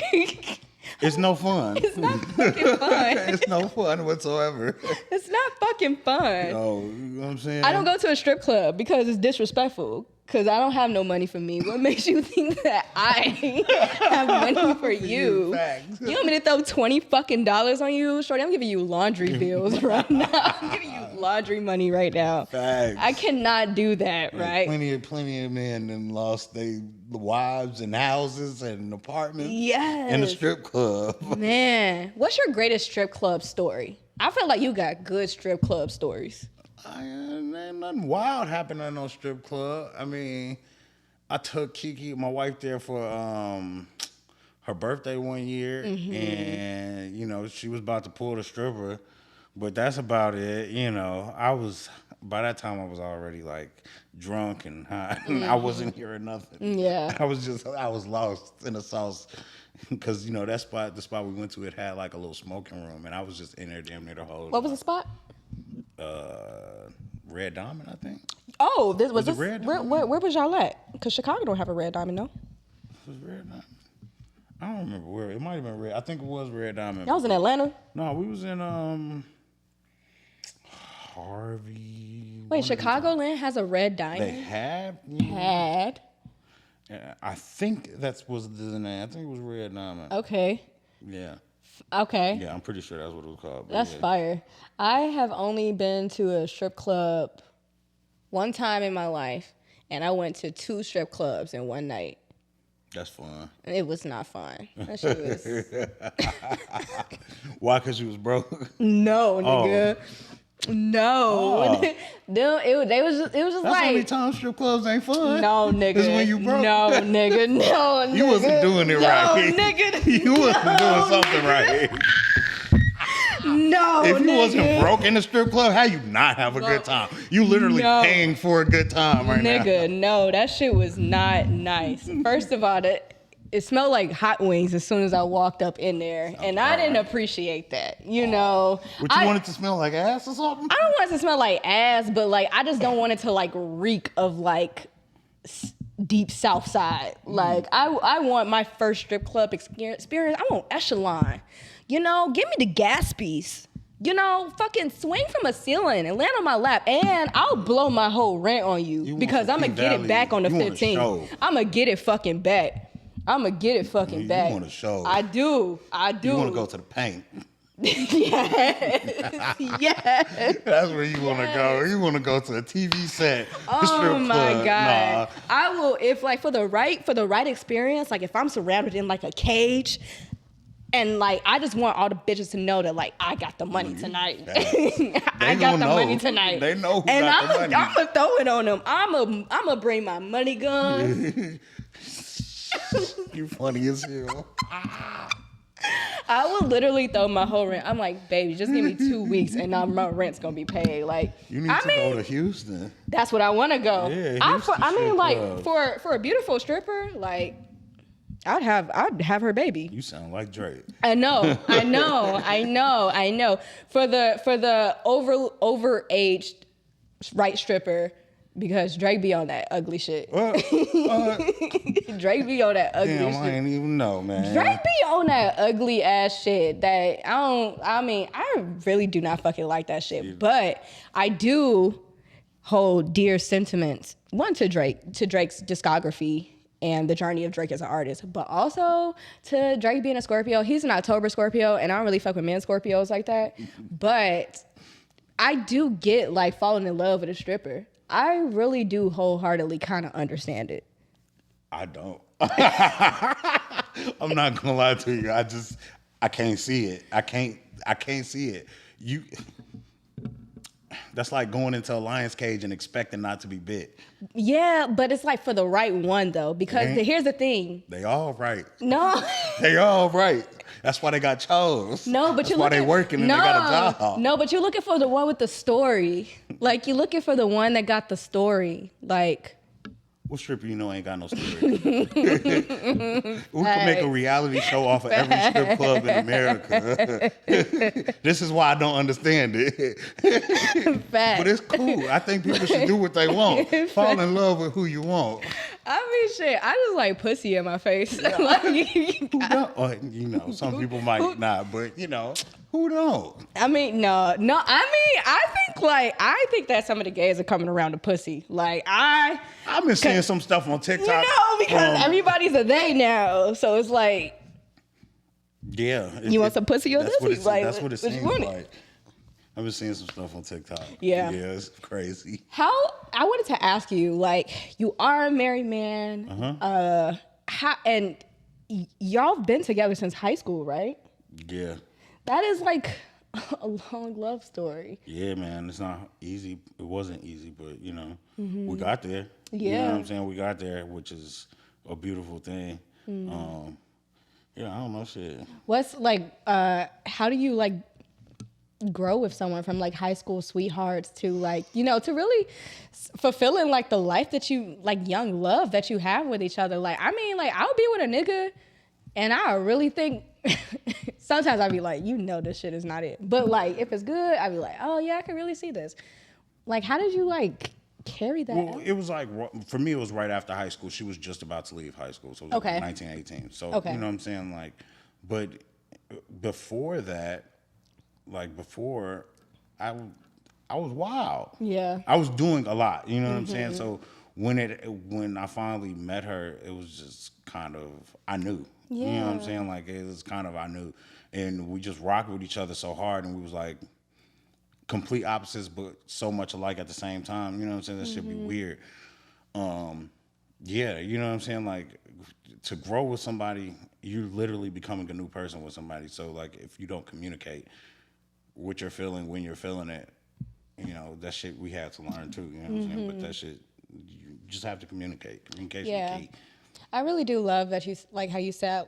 It's no fun. It's not fucking fun. It's no fun whatsoever. It's not fucking fun. No, you know what I'm saying? I don't go to a strip club because it's disrespectful. Because I don't have no money for me. What makes you think that I have money for you? Facts. You want me to throw $20 fucking on you? Shorty, I'm giving you laundry bills right now. I'm giving you laundry money right now. Facts. I cannot do that, right? Plenty of men and lost their wives and houses and apartments. Yes. In a strip club. Man, what's your greatest strip club story? I feel like you got good strip club stories. Ain't nothing wild happened at no strip club. I mean, I took Kiki, my wife, there for her birthday one year, and you know she was about to pull the stripper, but that's about it. You know, by that time I was already like drunk and high. I wasn't hearing nothing. Yeah, I was lost in the sauce. Because, you know, the spot we went to, it had like a little smoking room, and I was just in there damn near the whole What was the spot? Red Diamond, I think. Oh, this Was it Red Diamond? Where was y'all at? Because Chicago don't have a Red Diamond, no? It was Red Diamond. I don't remember where. It might have been Red. I think it was Red Diamond. Y'all was in Atlanta? No, we was in Harvey. Wait, Chicagoland has a Red Diamond? They had. Had. Yeah, I think that was the name. I think it was Red Diamond. Okay. Yeah. Okay. Yeah, I'm pretty sure that's what it was called. That's yeah. fire. I have only been to a strip club one time in my life, and I went to 2 strip clubs in one night. That's fun. It was not fun. That shit was... Why? Because you was broke? No, nigga. No. It was just That's like... how many times strip clubs ain't fun. No, nigga. It's when you broke. No, nigga. No, nigga. You wasn't doing it right. No, nigga. You wasn't doing something right. No, If you nigga. wasn't broke in the strip club, how you not have a good time? You literally paying for a good time right now. Nigga, no, that shit was not nice. First of all, it smelled like hot wings as soon as I walked up in there, and I didn't appreciate that. You know, What you want it to smell like ass or something? I don't want it to smell like ass, but like I just don't want it to like reek of like deep South Side. Like I want my first strip club experience. I want echelon. You know, give me the Gaspies. You know, fucking swing from a ceiling and land on my lap, and I'll blow my whole rent on you because I'm gonna get it back on the 15th. I'm gonna get it fucking back. I'm gonna get it fucking back. You want to show? I do. You want to go to the paint? Yes. Yes. That's where you want to go. You want to go to a TV set. Oh my God. Nah. I will, if like for the right experience, like if I'm surrounded in like a cage. And like, I just want all the bitches to know that like I got the money tonight. I got the money tonight. They know who and got the money. I'm gonna throw it on them. I'm gonna bring my money gun. You funny as hell. I will literally throw my whole rent. I'm like, baby, just give me 2 weeks and my rent's gonna be paid. Like, you need to go to Houston. That's what I want to go. Yeah, I mean, like club. for a beautiful stripper, like. I'd have her baby. You sound like Drake. I know. For the overaged right stripper, because Drake be on that ugly shit. Drake be on that ugly shit. I ain't even know, man. Drake be on that ugly ass shit that I really do not fucking like that shit. Yeah. But I do hold dear sentiments, one to Drake's discography and the journey of Drake as an artist, but also to Drake being a Scorpio. He's an October Scorpio, and I don't really fuck with men Scorpios like that. But I do get like falling in love with a stripper. I really do wholeheartedly kind of understand it. I don't. I'm not gonna lie to you. I can't see it. I can't see it. That's like going into a lion's cage and expecting not to be bit. Yeah, but it's like for the right one though, because here's the thing. They all right. No. They all right. That's why they got chose. No, but that's why they working and they got a job. No, but you're looking for the one with the story. Like you're looking for the one that got the story. Like. What stripper you know ain't got no story? We can make a reality show off of every strip club in America. This is why I don't understand it. But it's cool. I think people should do what they want. Fall in love with who you want. I mean, shit, I just like pussy in my face. Like, Who don't? Or, you know, some people might not, but you know, who don't? I mean, no. I mean, I think that some of the gays are coming around to pussy. Like, I've been seeing some stuff on TikTok. You know, because everybody's a they now, so it's like, yeah, you want some pussy or this? Like, that's what it seems like. I've been seeing some stuff on TikTok. Yeah, it's crazy. I wanted to ask you, like, you are a married man. How and y'all been together since high school, right? Yeah. That is like a long love story. Yeah, man. It's not easy. It wasn't easy, but you know, we got there. Yeah. You know what I'm saying? We got there, which is a beautiful thing. Yeah, I don't know shit. What's like, how do you like grow with someone from like high school sweethearts to like, you know, to really fulfilling like the life that you, like young love that you have with each other? Like, I mean, like I'll be with a nigga and I really think, sometimes I'll be like, you know, this shit is not it. But like, if it's good, I'll be like, oh yeah, I can really see this. Like, how did you like carry that out? It was like, for me, it was right after high school. She was just about to leave high school. So it was like 19, 18. So, you know what I'm saying? Like, but before that, like before, I was wild. Yeah. I was doing a lot, you know what I'm saying? So when I finally met her, it was just kind of, I knew. Yeah. You know what I'm saying? Like, it was kind of, I knew. And we just rocked with each other so hard, and we was like complete opposites, but so much alike at the same time. You know what I'm saying? That should be weird. Yeah, you know what I'm saying? Like, to grow with somebody, you're literally becoming a new person with somebody. So, like, if you don't communicate what you're feeling when you're feeling it, you know, that shit we had to learn too. You know what I'm saying? But that shit, you just have to communicate. Communication is key. I really do love that you, like how you said,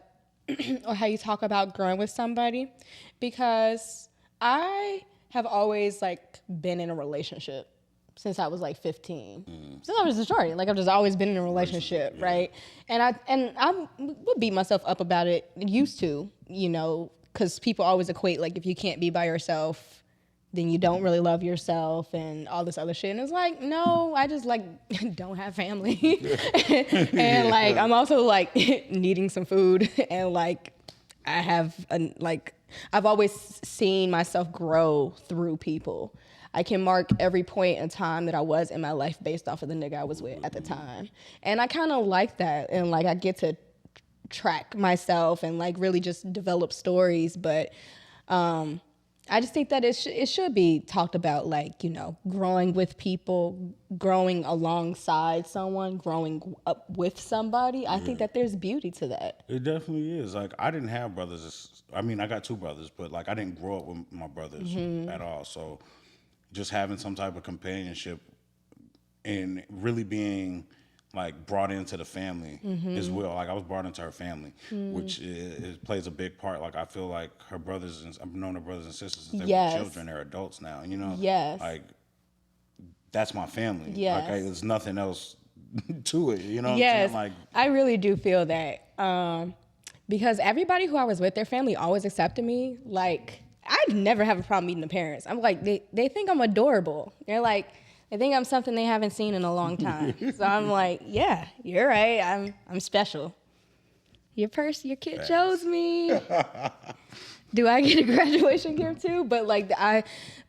or how you talk about growing with somebody, because I have always like been in a relationship since I was like 15. Since I was a shorty, like I've just always been in a relationship, right? And I would beat myself up about it, used to, you know, because people always equate like if you can't be by yourself, then you don't really love yourself and all this other shit. And it's like, no, I just like don't have family. And like, I'm also like needing some food. And like, I have I've always seen myself grow through people. I can mark every point in time that I was in my life based off of the nigga I was with at the time. And I kind of like that. And like, I get to track myself and like really just develop stories. But, I just think that it should be talked about, like, you know, growing with people, growing alongside someone, growing up with somebody. I think that there's beauty to that. It definitely is. Like, I didn't have brothers. I mean, I got two brothers, but like I didn't grow up with my brothers at all. So just having some type of companionship and really being like brought into the family as well. Like I was brought into her family, which plays a big part. Like I feel like her brothers, I've known her brothers and sisters since they were children. They're adults now, you know? Like that's my family. Like there's nothing else to it, you know what I'm saying? Like, I really do feel that. Because everybody who I was with, their family always accepted me. Like, I never have a problem meeting the parents. I'm like, they think I'm adorable. They're like, I think I'm something they haven't seen in a long time. So I'm like, yeah, you're right. I'm special. Your kid chose me. Do I get a graduation gift too? But like a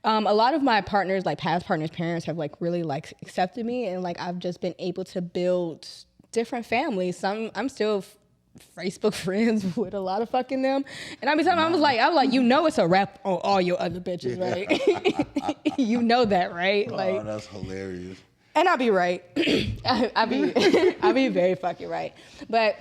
lot of my partners, like past partners' parents, have like really like accepted me, and like I've just been able to build different families. I'm still Facebook friends with a lot of fucking them. And I mean, I was like, you know, it's a wrap on all your other bitches, right? You know that, right? Like, that's hilarious. And I'll be right. I'll be very fucking right. But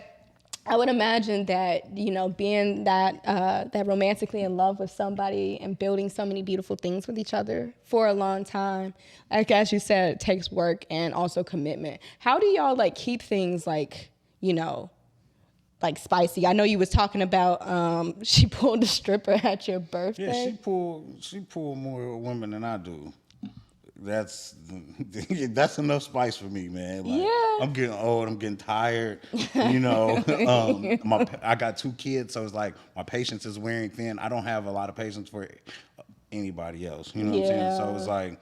I would imagine that, you know, being that romantically in love with somebody and building so many beautiful things with each other for a long time, like as you said, it takes work and also commitment. How do y'all like keep things like, you know, like spicy? I know you was talking about she pulled a stripper at your birthday. Yeah, she pulled more women than I do. That's enough spice for me, man. Like, I'm getting old. I'm getting tired. You know, I got 2 kids, so it's like my patience is wearing thin. I don't have a lot of patience for anybody else. You know what I'm saying? So it's like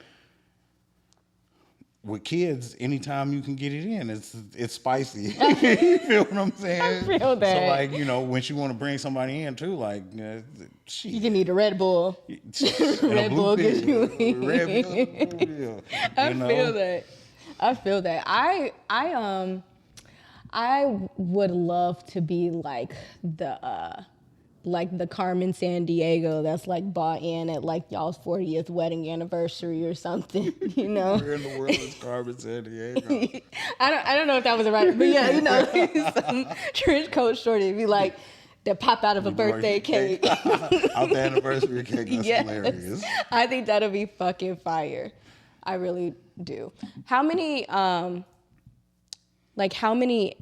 with kids, anytime you can get it in, it's spicy. You feel what I'm saying? I feel that. So like, you know, when she want to bring somebody in too, like, you can need a Red Bull. Red Bull gives you Red Bull. I feel that. I would love to be like the Carmen San Diego that's like bought in at like y'all's 40th wedding anniversary or something, you know? Where in the world is Carmen San Diego? I don't know if that was right, but yeah, you know, some trench coat shorty be like that pop out of a birthday cake. Out the anniversary cake, that's hilarious. I think that'll be fucking fire. I really do. How many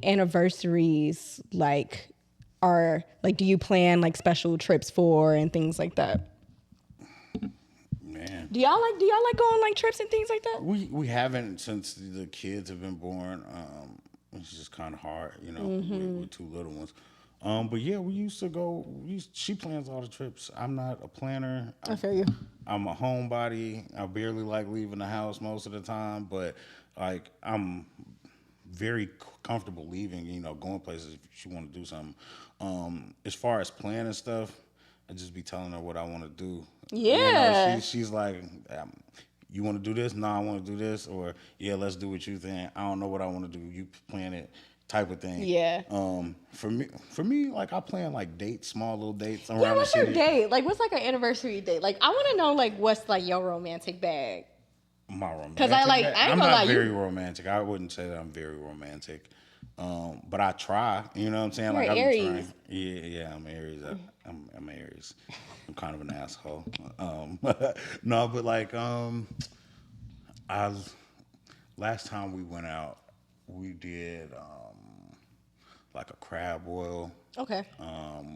anniversaries do you plan like special trips for and things like that? Man. Do y'all like go on like trips and things like that? We haven't since the kids have been born. It's just kind of hard, you know, with two little ones. But yeah, we used to go. She plans all the trips. I'm not a planner. I feel you. I'm a homebody. I barely like leaving the house most of the time, but like I'm very comfortable leaving. You know, going places if she want to do something. As far as planning stuff, I just be telling her what I want to do. Yeah. You know, she's like, you want to do this? No, I want to do this. Or yeah, let's do what you think. I don't know what I want to do. You plan it. Type of thing. Yeah. For me, like I plan like dates, small little dates around Yeah, what's the city. your date? Like, what's like an anniversary date? Like, I want to know like what's like your romantic bag. My romantic. Because I'm not very romantic. I wouldn't say that I'm very romantic. But I try. You know what I'm saying? You're like I'm Aries. trying. Yeah, I'm Aries. I'm Aries. I'm kind of an asshole. No, but like last time we went out, we did like a crab boil. Okay.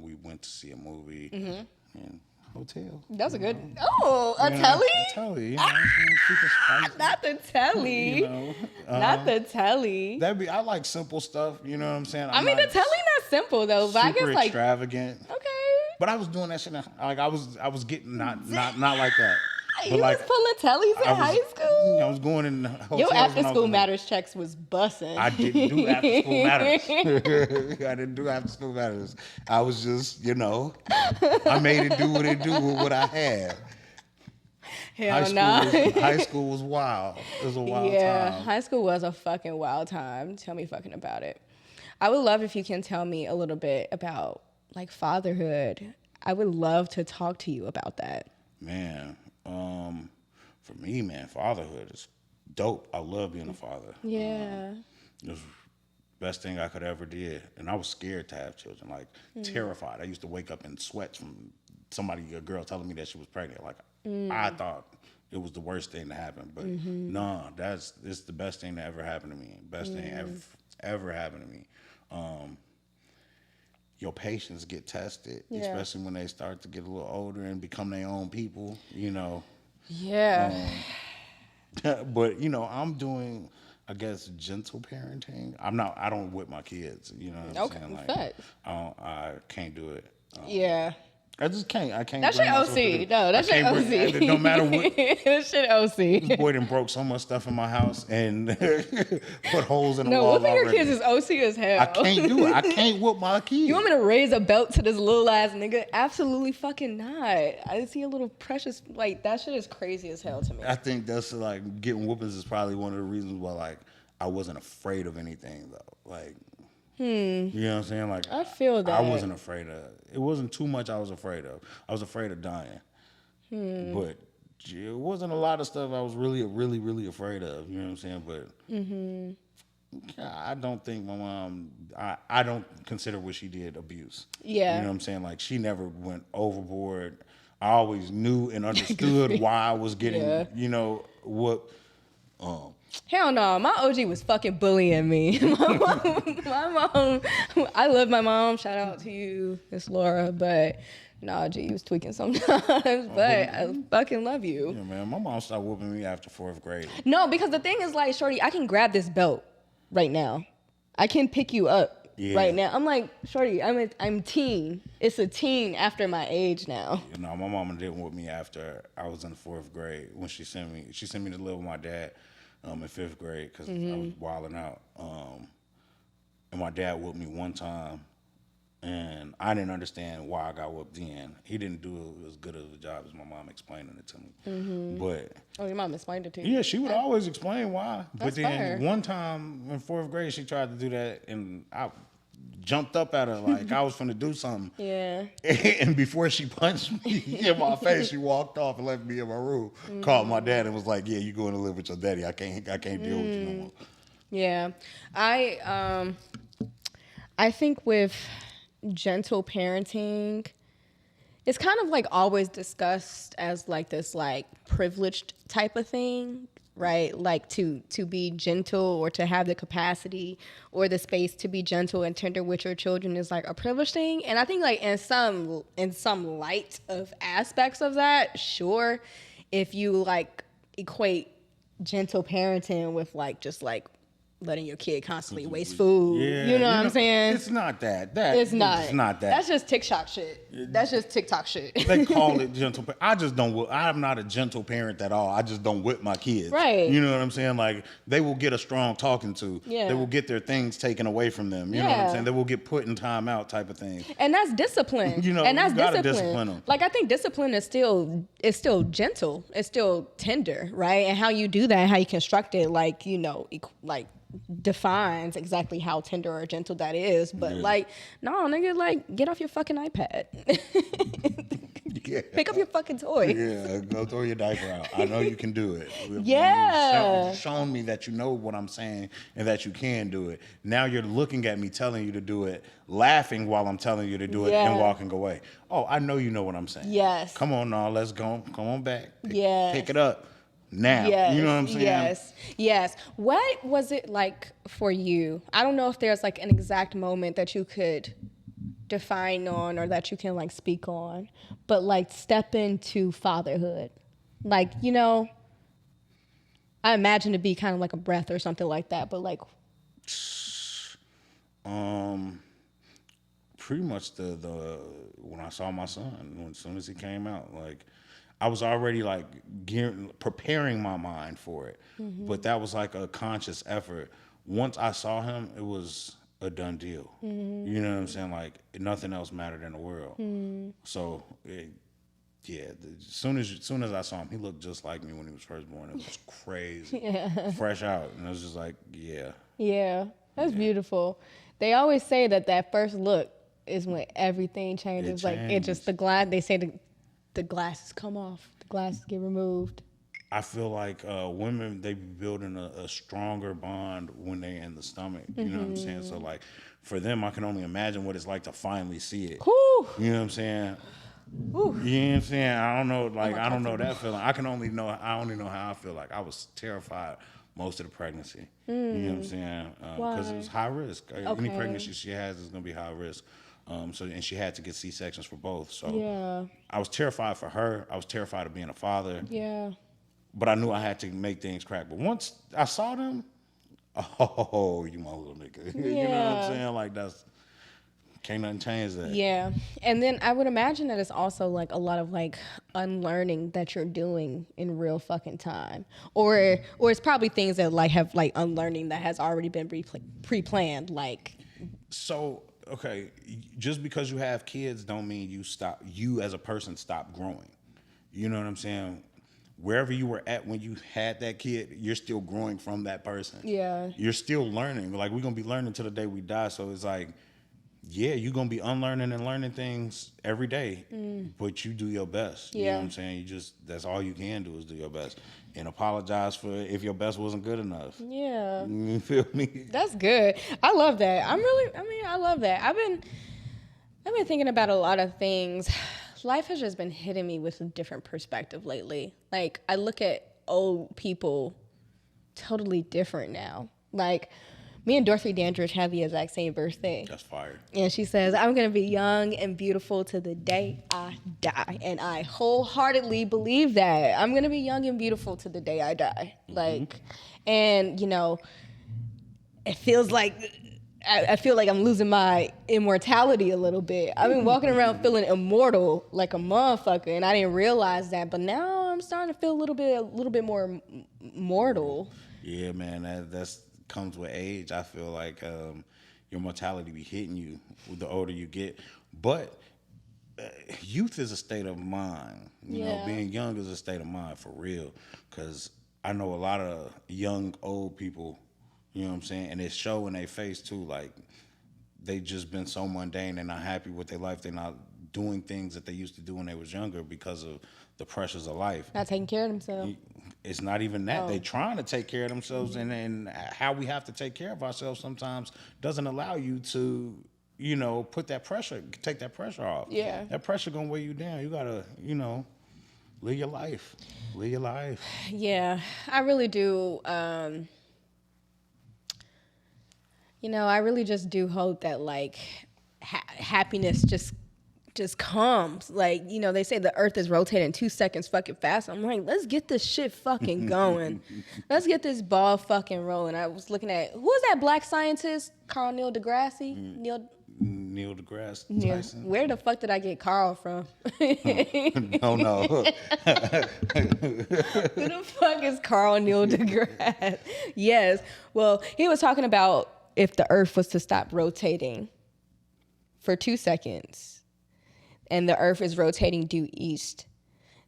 We went to see a movie in hotel. That's a good. Oh, a telly? A telly. You know, keep it spicy. Not the telly. You know, not the telly. I like simple stuff. You know what I'm saying? I mean, the telly not simple though, but I guess like extravagant. Okay. But I was doing that shit. Like I was getting not like that. You was pulling tellies in high school? I was going in hotels. Your after school matters checks was busting. I didn't do after school matters. I didn't do after school matters. I was just, you know, I made it do what it do with what I had. Hell no. High school was wild. It was a wild time. Yeah, high school was a fucking wild time. Tell me fucking about it. I would love if you can tell me a little bit about like fatherhood. I would love to talk to you about that. Man. For me, man, fatherhood is dope. I love being a father. Yeah. It was the best thing I could ever did. And I was scared to have children, like terrified. I used to wake up in sweats from a girl telling me that she was pregnant. Like I thought it was the worst thing to happen. But no, it's the best thing that ever happened to me. Best thing ever happened to me. Your patience get tested, especially when they start to get a little older and become their own people, you know. Yeah. But, you know, I'm doing, I guess, gentle parenting. I don't whip my kids, you know what I'm saying? Like, I can't do it. Yeah. I just can't. I can't. That shit OC. No, that shit OC. No matter what. That shit OC. This boy done broke so much stuff in my house and put holes in the wall. No, whooping your kids is OC as hell. I can't do it. I can't whoop my kids. You want me to raise a belt to this little ass nigga? Absolutely fucking not. I see a little precious, like, that shit is crazy as hell to me. I think that's like, getting whoopings is probably one of the reasons why, like, I wasn't afraid of anything though. Like, you know what I'm saying? Like, I feel that. I wasn't afraid of. It wasn't too much I was afraid of. I was afraid of dying. But it wasn't a lot of stuff I was really, really, really afraid of. You know what I'm saying? But I don't think my mom, I don't consider what she did abuse. Yeah. You know what I'm saying? Like, she never went overboard. I always knew and understood why I was getting, you know, what. Hell no, my OG was fucking bullying me. My mom, I love my mom. Shout out to you, Miss Laura. But nah, G, you was tweaking sometimes. But I fucking love you. Yeah, man, my mom started whooping me after 4th grade. No, because the thing is, like, shorty, I can grab this belt right now. I can pick you up right now. I'm like, shorty, I'm teen. It's a teen after my age now. You know, my mama didn't whoop me after I was in the 4th grade when she sent me to live with my dad. in 5th grade because I was wilding out. And my dad whooped me one time, and I didn't understand why I got whooped then. He didn't do as good of a job as my mom explaining it to me. But your mom explained it to you? yeah, she would always explain why. That's but then fair. one time in 4th grade, she tried to do that, and I jumped up at her like I was finna do something. Yeah. And before she punched me in my face, she walked off and left me in my room. Called my dad and was like, "Yeah, you going to live with your daddy. I can't deal with you no more." Yeah, I think with gentle parenting, it's kind of like always discussed as like this like privileged type of thing, right? Like to be gentle or to have the capacity or the space to be gentle and tender with your children is like a privileged thing. And I think like in some light of aspects of that, sure, if you like equate gentle parenting with like just like letting your kid constantly waste food. Yeah, you know what I'm saying? It's not that. It's not. It's not that. That's just TikTok shit. That's just TikTok shit. They call it gentle. I just don't. I'm not a gentle parent at all. I just don't whip my kids. Right. You know what I'm saying? Like they will get a strong talking to. Yeah. They will get their things taken away from them. You know what I'm saying? They will get put in timeout type of thing. And that's discipline. You know, and that's you gotta discipline them. Like I think discipline is still gentle. It's still tender, right? And how you do that, how you construct it, like you know, like defines exactly how tender or gentle that is. But like, no, nigga, like get off your fucking iPad. Yeah. Pick up your fucking toy. Yeah, go throw your diaper out. I know you can do it. Yeah. You've shown me that you know what I'm saying and that you can do it. Now you're looking at me telling you to do it, laughing while I'm telling you to do it, and walking away. Oh, I know you know what I'm saying. Yes. Come on now, let's go. Come on back. Pick it up now. Yes. You know what I'm saying? Yes. What was it like for you? I don't know if there's like an exact moment that you could define on or that you can like speak on, but like step into fatherhood. Like, you know, I imagine it'd be kind of like a breath or something like that, but like pretty much the when I saw my son, as soon as he came out, like I was already like preparing my mind for it, but that was like a conscious effort. Once I saw him, it was a done deal. You know what I'm saying? Like nothing else mattered in the world. So as soon as I saw him, he looked just like me when he was first born. It was crazy, fresh out, and I was just like, that's beautiful. They always say that first look is when everything changes. Like it just they say the glasses come off, the glasses get removed. I feel like women, they be building a stronger bond when they're in the stomach. You know what I'm saying? So like for them, I can only imagine what it's like to finally see it. Whew. You know what I'm saying? Ooh. You know what I'm saying? I don't know. Like I don't know that feeling. I only know how I feel. Like I was terrified most of the pregnancy. You know what I'm saying? Because it was high risk. Any pregnancy she has is gonna be high risk. And she had to get C-sections for both. So I was terrified for her. I was terrified of being a father. Yeah. But I knew I had to make things crack. But once I saw them, oh, you my little nigga. You know what I'm saying? Like can't nothing change that. Yeah. And then I would imagine that it's also like a lot of like unlearning that you're doing in real fucking time. Or it's probably things that like have like unlearning that has already been pre-planned. Like. So, okay, just because you have kids don't mean you as a person stop growing. You know what I'm saying? Wherever you were at when you had that kid, you're still growing from that person. Yeah. You're still learning. Like, we're going to be learning till the day we die. So it's like, you're going to be unlearning and learning things every day, but you do your best. You know what I'm saying? That's all you can do is do your best. And apologize for if your best wasn't good enough. Yeah. You feel me? That's good. I love that. I love that. I've been thinking about a lot of things. Life has just been hitting me with a different perspective lately. Like, I look at old people totally different now. Like, me and Dorothy Dandridge have the exact same birthday. That's fire. And she says, I'm going to be young and beautiful to the day I die. And I wholeheartely believe that. I'm going to be young and beautiful to the day I die. Like, and, you know, it feels like... I feel like I'm losing my immortality a little bit. I've been walking around feeling immortal like a motherfucker, and I didn't realize that. But now I'm starting to feel a little bit more mortal. Yeah, man, that's comes with age. I feel like your mortality be hitting you the older you get. But youth is a state of mind. You know, being young is a state of mind for real. Because I know a lot of young, old people, you know what I'm saying? And it's showing their face too. Like, they just been so mundane. They're not happy with their life. They're not doing things that they used to do when they was younger because of the pressures of life. Not taking care of themselves. It's not even that. They trying to take care of themselves, and how we have to take care of ourselves sometimes doesn't allow you to, you know, take that pressure off. Yeah. That pressure gonna weigh you down. You gotta, you know, live your life. Live your life. Yeah, I really do. You know, I really just do hope that like happiness just comes. Like, you know, they say the earth is rotating 2 seconds fucking fast. I'm like, let's get this shit fucking going. Let's get this ball fucking rolling. I was looking at, who was that black scientist? Neil deGrasse Tyson. Where the fuck did I get Carl from? No. Who the fuck is Neil deGrasse? Yes. Well, he was talking about if the earth was to stop rotating for 2 seconds, and the earth is rotating due east,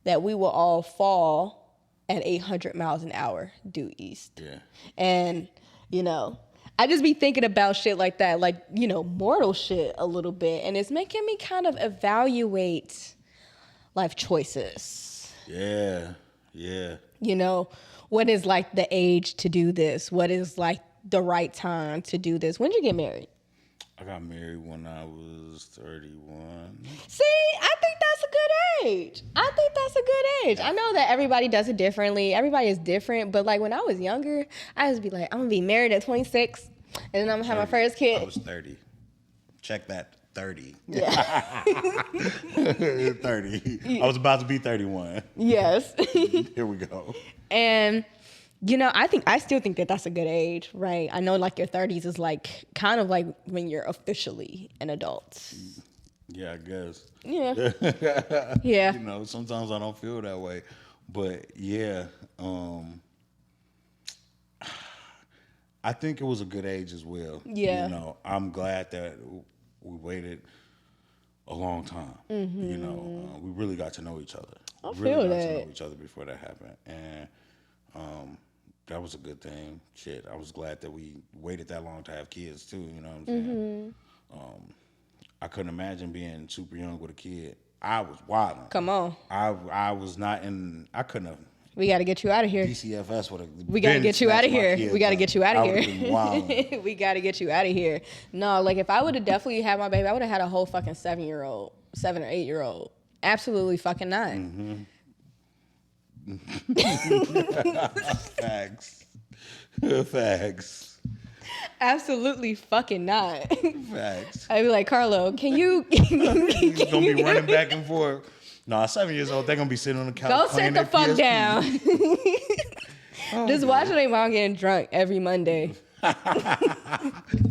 that we will all fall at 800 miles an hour due east. Yeah. And, you know, I just be thinking about shit like that, like, you know, mortal shit a little bit. And it's making me kind of evaluate life choices. Yeah. Yeah. You know, what is like the age to do this? What is like the right time to do this? When did you get married? I got married when I was 31. See, I think that's a good age. I know that everybody does it differently. Everybody is different. But like when I was younger, I used to be like, I'm going to be married at 26. And then I'm going to have my first kid. I was 30. Check that. 30. Yeah. 30. I was about to be 31. Yes. Here we go. And... you know, I still think that that's a good age, right? I know like your 30s is like kind of like when you're officially an adult. Yeah, I guess. Yeah. Yeah. You know, sometimes I don't feel that way. But yeah, I think it was a good age as well. Yeah. You know, I'm glad that we waited a long time. Mm-hmm. You know, we really got to know each other. I really feel got that. to know each other before that happened. And that was a good thing. Shit, I was glad that we waited that long to have kids too. You know what I'm saying? Mm-hmm. I couldn't imagine being super young with a kid. I was wilding. Come on. I was not in. I couldn't have. We got to get you out of here. DCFS would have. We got to get you out of here. We got to get you out of here. We got to get you out of here. No, like if I would have definitely had my baby, I would have had a whole fucking 7 or 8-year-old. Absolutely fucking not. Mm-hmm. Facts. Absolutely fucking not. Facts. I'd be like, Carlo, can you? He's gonna be running back and forth. No, 7 years old, they're gonna be sitting on the couch. Go sit the fuck PSP. down. Just watching their mom getting drunk every Monday.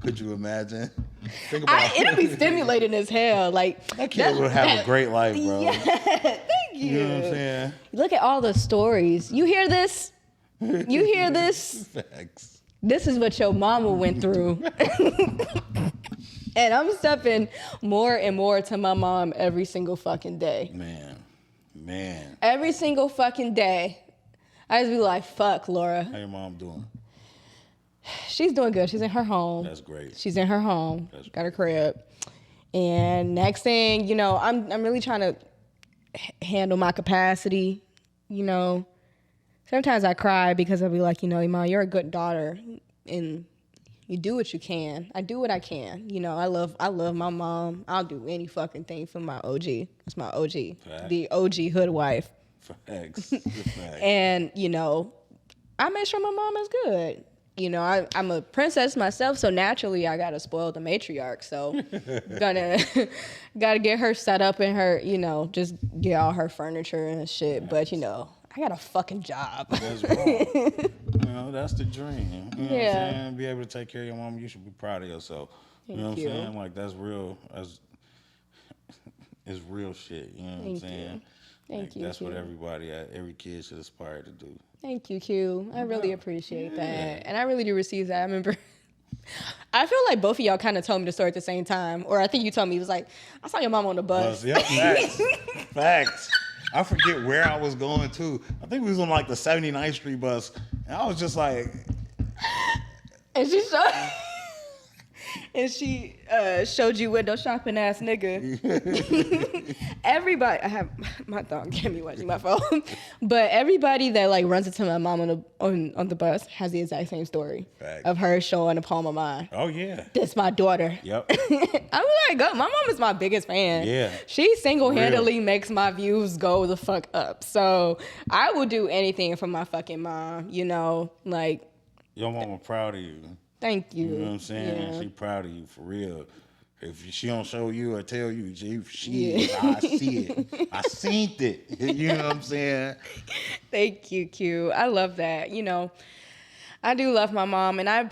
Could you imagine? Think about it'll be stimulating as hell. Like that kid would have a great life, bro. Yeah, thank you. You know what I'm saying? Look at all the stories. You hear this? You hear this? Facts. This is what your mama went through. And I'm stepping more and more to my mom every single fucking day. Man. Every single fucking day. I just be like, fuck, Laura. How your mom doing? She's doing good. She's in her home. That's great. She's in her home. Got her crib. And next thing, you know, I'm really trying to handle my capacity, you know. Sometimes I cry because I'll be like, you know, E'mon, you're a good daughter and you do what you can. I do what I can. You know, I love my mom. I'll do any fucking thing for my OG. That's my OG. Fact. The OG hood wife. Facts. And, you know, I make sure my mom is good. You know, I'm a princess myself, so naturally I gotta spoil the matriarch. So gotta get her set up in her, you know, just get all her furniture and shit. Yes. But you know, I got a fucking job. That's right. You know, that's the dream. You know what I'm saying? Be able to take care of your mom. You should be proud of yourself. You know what I'm saying? Like that's real. It's real shit. You know what I'm saying? Thank you. That's Q. what every kid should aspire to do. Thank you, Q. I really appreciate that. And I really do receive that. I remember, I feel like both of y'all kind of told me the story at the same time. Or I think you told me, it was like, I saw your mom on the bus. Yep, facts. I forget where I was going to. I think we was on like the 79th Street bus. And I was just like. And she showed you window shopping ass nigga. Everybody, I have my dog can't be watching my phone, but everybody that like runs into my mom on the bus has the exact same story of her showing a poem of mine. Oh yeah, that's my daughter. Yep. I'm like, my mom is my biggest fan. Yeah, she single-handedly makes my views go the fuck up. So I will do anything for my fucking mom. You know, like your mama proud of you. Thank you. You know what I'm saying? Yeah. She proud of you for real. If she don't show you or tell you, I see it. I seen it. You know what I'm saying? Thank you, Q. I love that. You know, I do love my mom, and I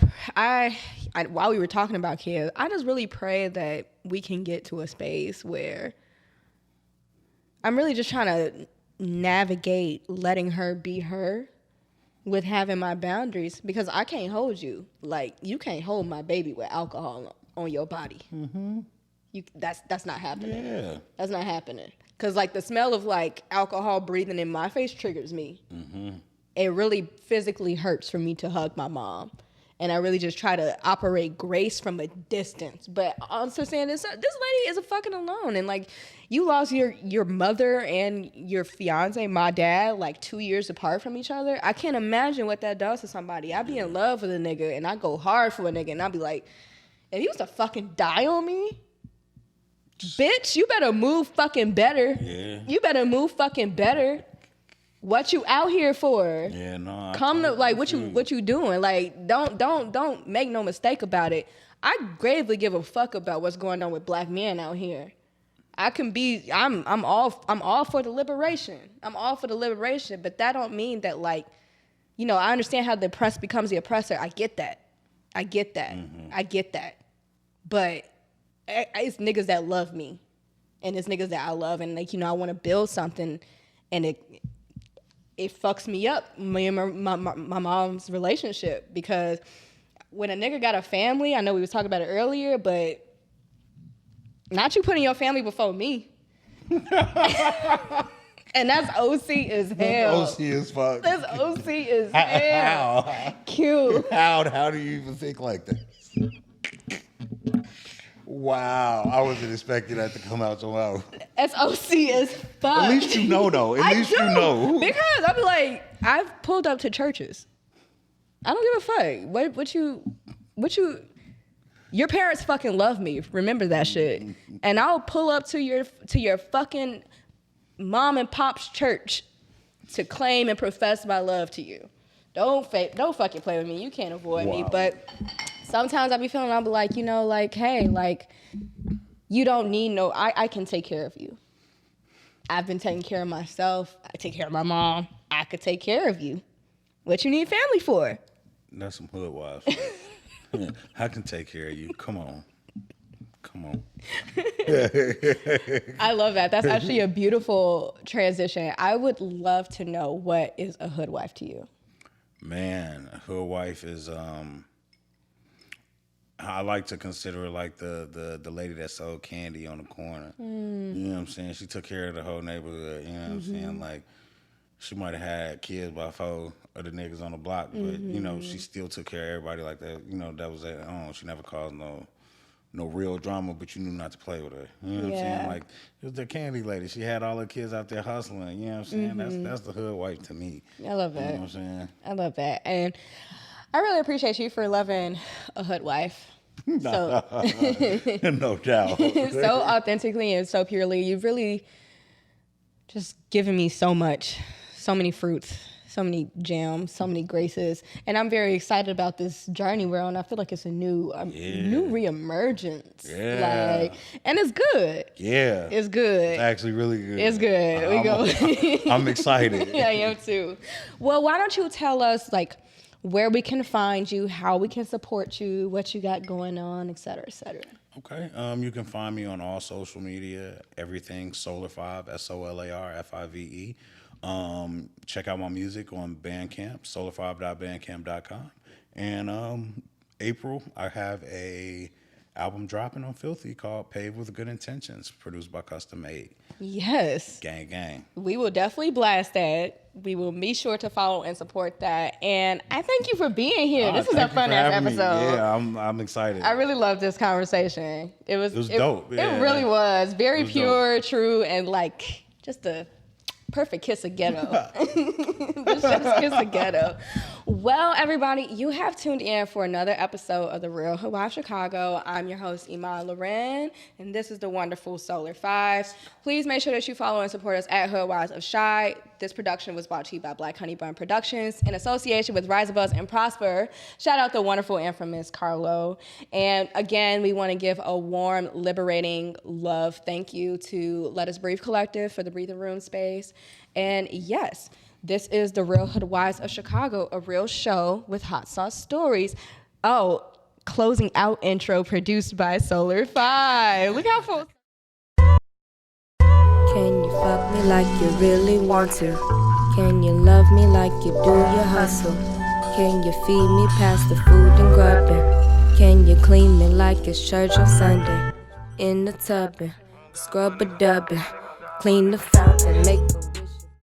while we were talking about kids, I just really pray that we can get to a space where I'm really just trying to navigate letting her be her with having my boundaries, because I can't hold you. Like, you can't hold my baby with alcohol on your body. Mm-hmm. That's not happening. Yeah. That's not happening. Because, like, the smell of, like, alcohol breathing in my face triggers me. Mm-hmm. It really physically hurts for me to hug my mom. And I really just try to operate grace from a distance. But also saying this lady is a fucking alone. And, like, you lost your mother and your fiance, my dad, like 2 years apart from each other. I can't imagine what that does to somebody. I be in love with a nigga, and I go hard for a nigga, and I be like, if he was to fucking die on me, bitch, you better move fucking better. Yeah. You better move fucking better. What you out here for? Yeah, no. Come to like what you doing? Like don't make no mistake about it. I gravely give a fuck about what's going on with black men out here. I'm all for the liberation. I'm all for the liberation, but that don't mean that, like, you know, I understand how the oppressed becomes the oppressor. I get that. Mm-hmm. I get that. But it's niggas that love me, and it's niggas that I love, and, like, you know, I want to build something, and it fucks me up, me and my mom's relationship, because when a nigga got a family, I know we was talking about it earlier, but not you putting your family before me. And that's OC as hell. That's OC as fuck. That's OC as hell. How? Cute. How do you even think like that? Wow, I wasn't expecting that to come out so loud. That's OC as fuck. At least you know, though. At least you know. Because I be like, I've pulled up to churches. I don't give a fuck. What you your parents fucking love me. Remember that shit. And I'll pull up to your fucking mom and pop's church to claim and profess my love to you. Don't fucking play with me. You can't avoid me. But sometimes I be feeling, I'll be like, you know, like, hey, like, you don't need I can take care of you. I've been taking care of myself. I take care of my mom. I could take care of you. What you need family for? That's some Hoodwives. I can take care of you. Come on. I love that. That's actually a beautiful transition. I would love to know, what is a hoodwife to you? Man, a hoodwife is I like to consider her like the lady that sold candy on the corner. You know what I'm saying? She took care of the whole neighborhood. You know what I'm saying? Like, she might have had kids by 4 of the niggas on the block, but you know, she still took care of everybody like that. You know, that was at home. She never caused no real drama, but you knew not to play with her. You know what I'm saying? Like, it was the candy lady. She had all her kids out there hustling. You know what I'm saying? That's the hood wife to me. I love that. You know what I'm saying? I love that. And I really appreciate you for loving a hood wife. So, no doubt. So authentically and so purely. You've really just given me so much, so many fruits, so many gems, so many graces, and I'm very excited about this journey we're on. I feel like it's a new reemergence. Yeah. Like, and it's good. Yeah. It's good. It's actually really good. It's good. I'm excited. Yeah, I am too. Well, why don't you tell us, like, where we can find you, how we can support you, what you got going on, et cetera, et cetera. Okay. You can find me on all social media, everything SolarFive, SolarFive. Check out my music on Bandcamp, solarfive.bandcamp.com. And April, I have a album dropping on Filthy called Paved with Good Intentions, produced by Custom Made. Yes. Gang, gang. We will definitely blast that. We will be sure to follow and support that. And I thank you for being here. This is a fun ass episode. Yeah, I'm excited. I really love this conversation. It was dope. Yeah. It really was. Very pure, true, and like just a perfect kiss of ghetto. The chef's kiss of ghetto. Well, everybody, you have tuned in for another episode of The Real Hoodwives Chicago. I'm your host, E'mon Lauren, and this is the wonderful SolarFive. Please make sure that you follow and support us at Hoodwives of Shy. This production was brought to you by BlkHoneyBun Productions in association with Rise Above and Prosper. Shout out the wonderful, infamous Carlo. And again, we want to give a warm, liberating love thank you to Let Us Breathe Collective for the breathing room space. And yes, this is The Real Hoodwives of Chicago, a real show with hot sauce stories. Oh, closing out intro produced by SolarFive. Look how full. Can you fuck me like you really want to? Can you love me like you do your hustle? Can you feed me past the food and grubbing? Can you clean me like it's church on Sunday? In the tubbing, scrub a dubbing, clean the fountain, make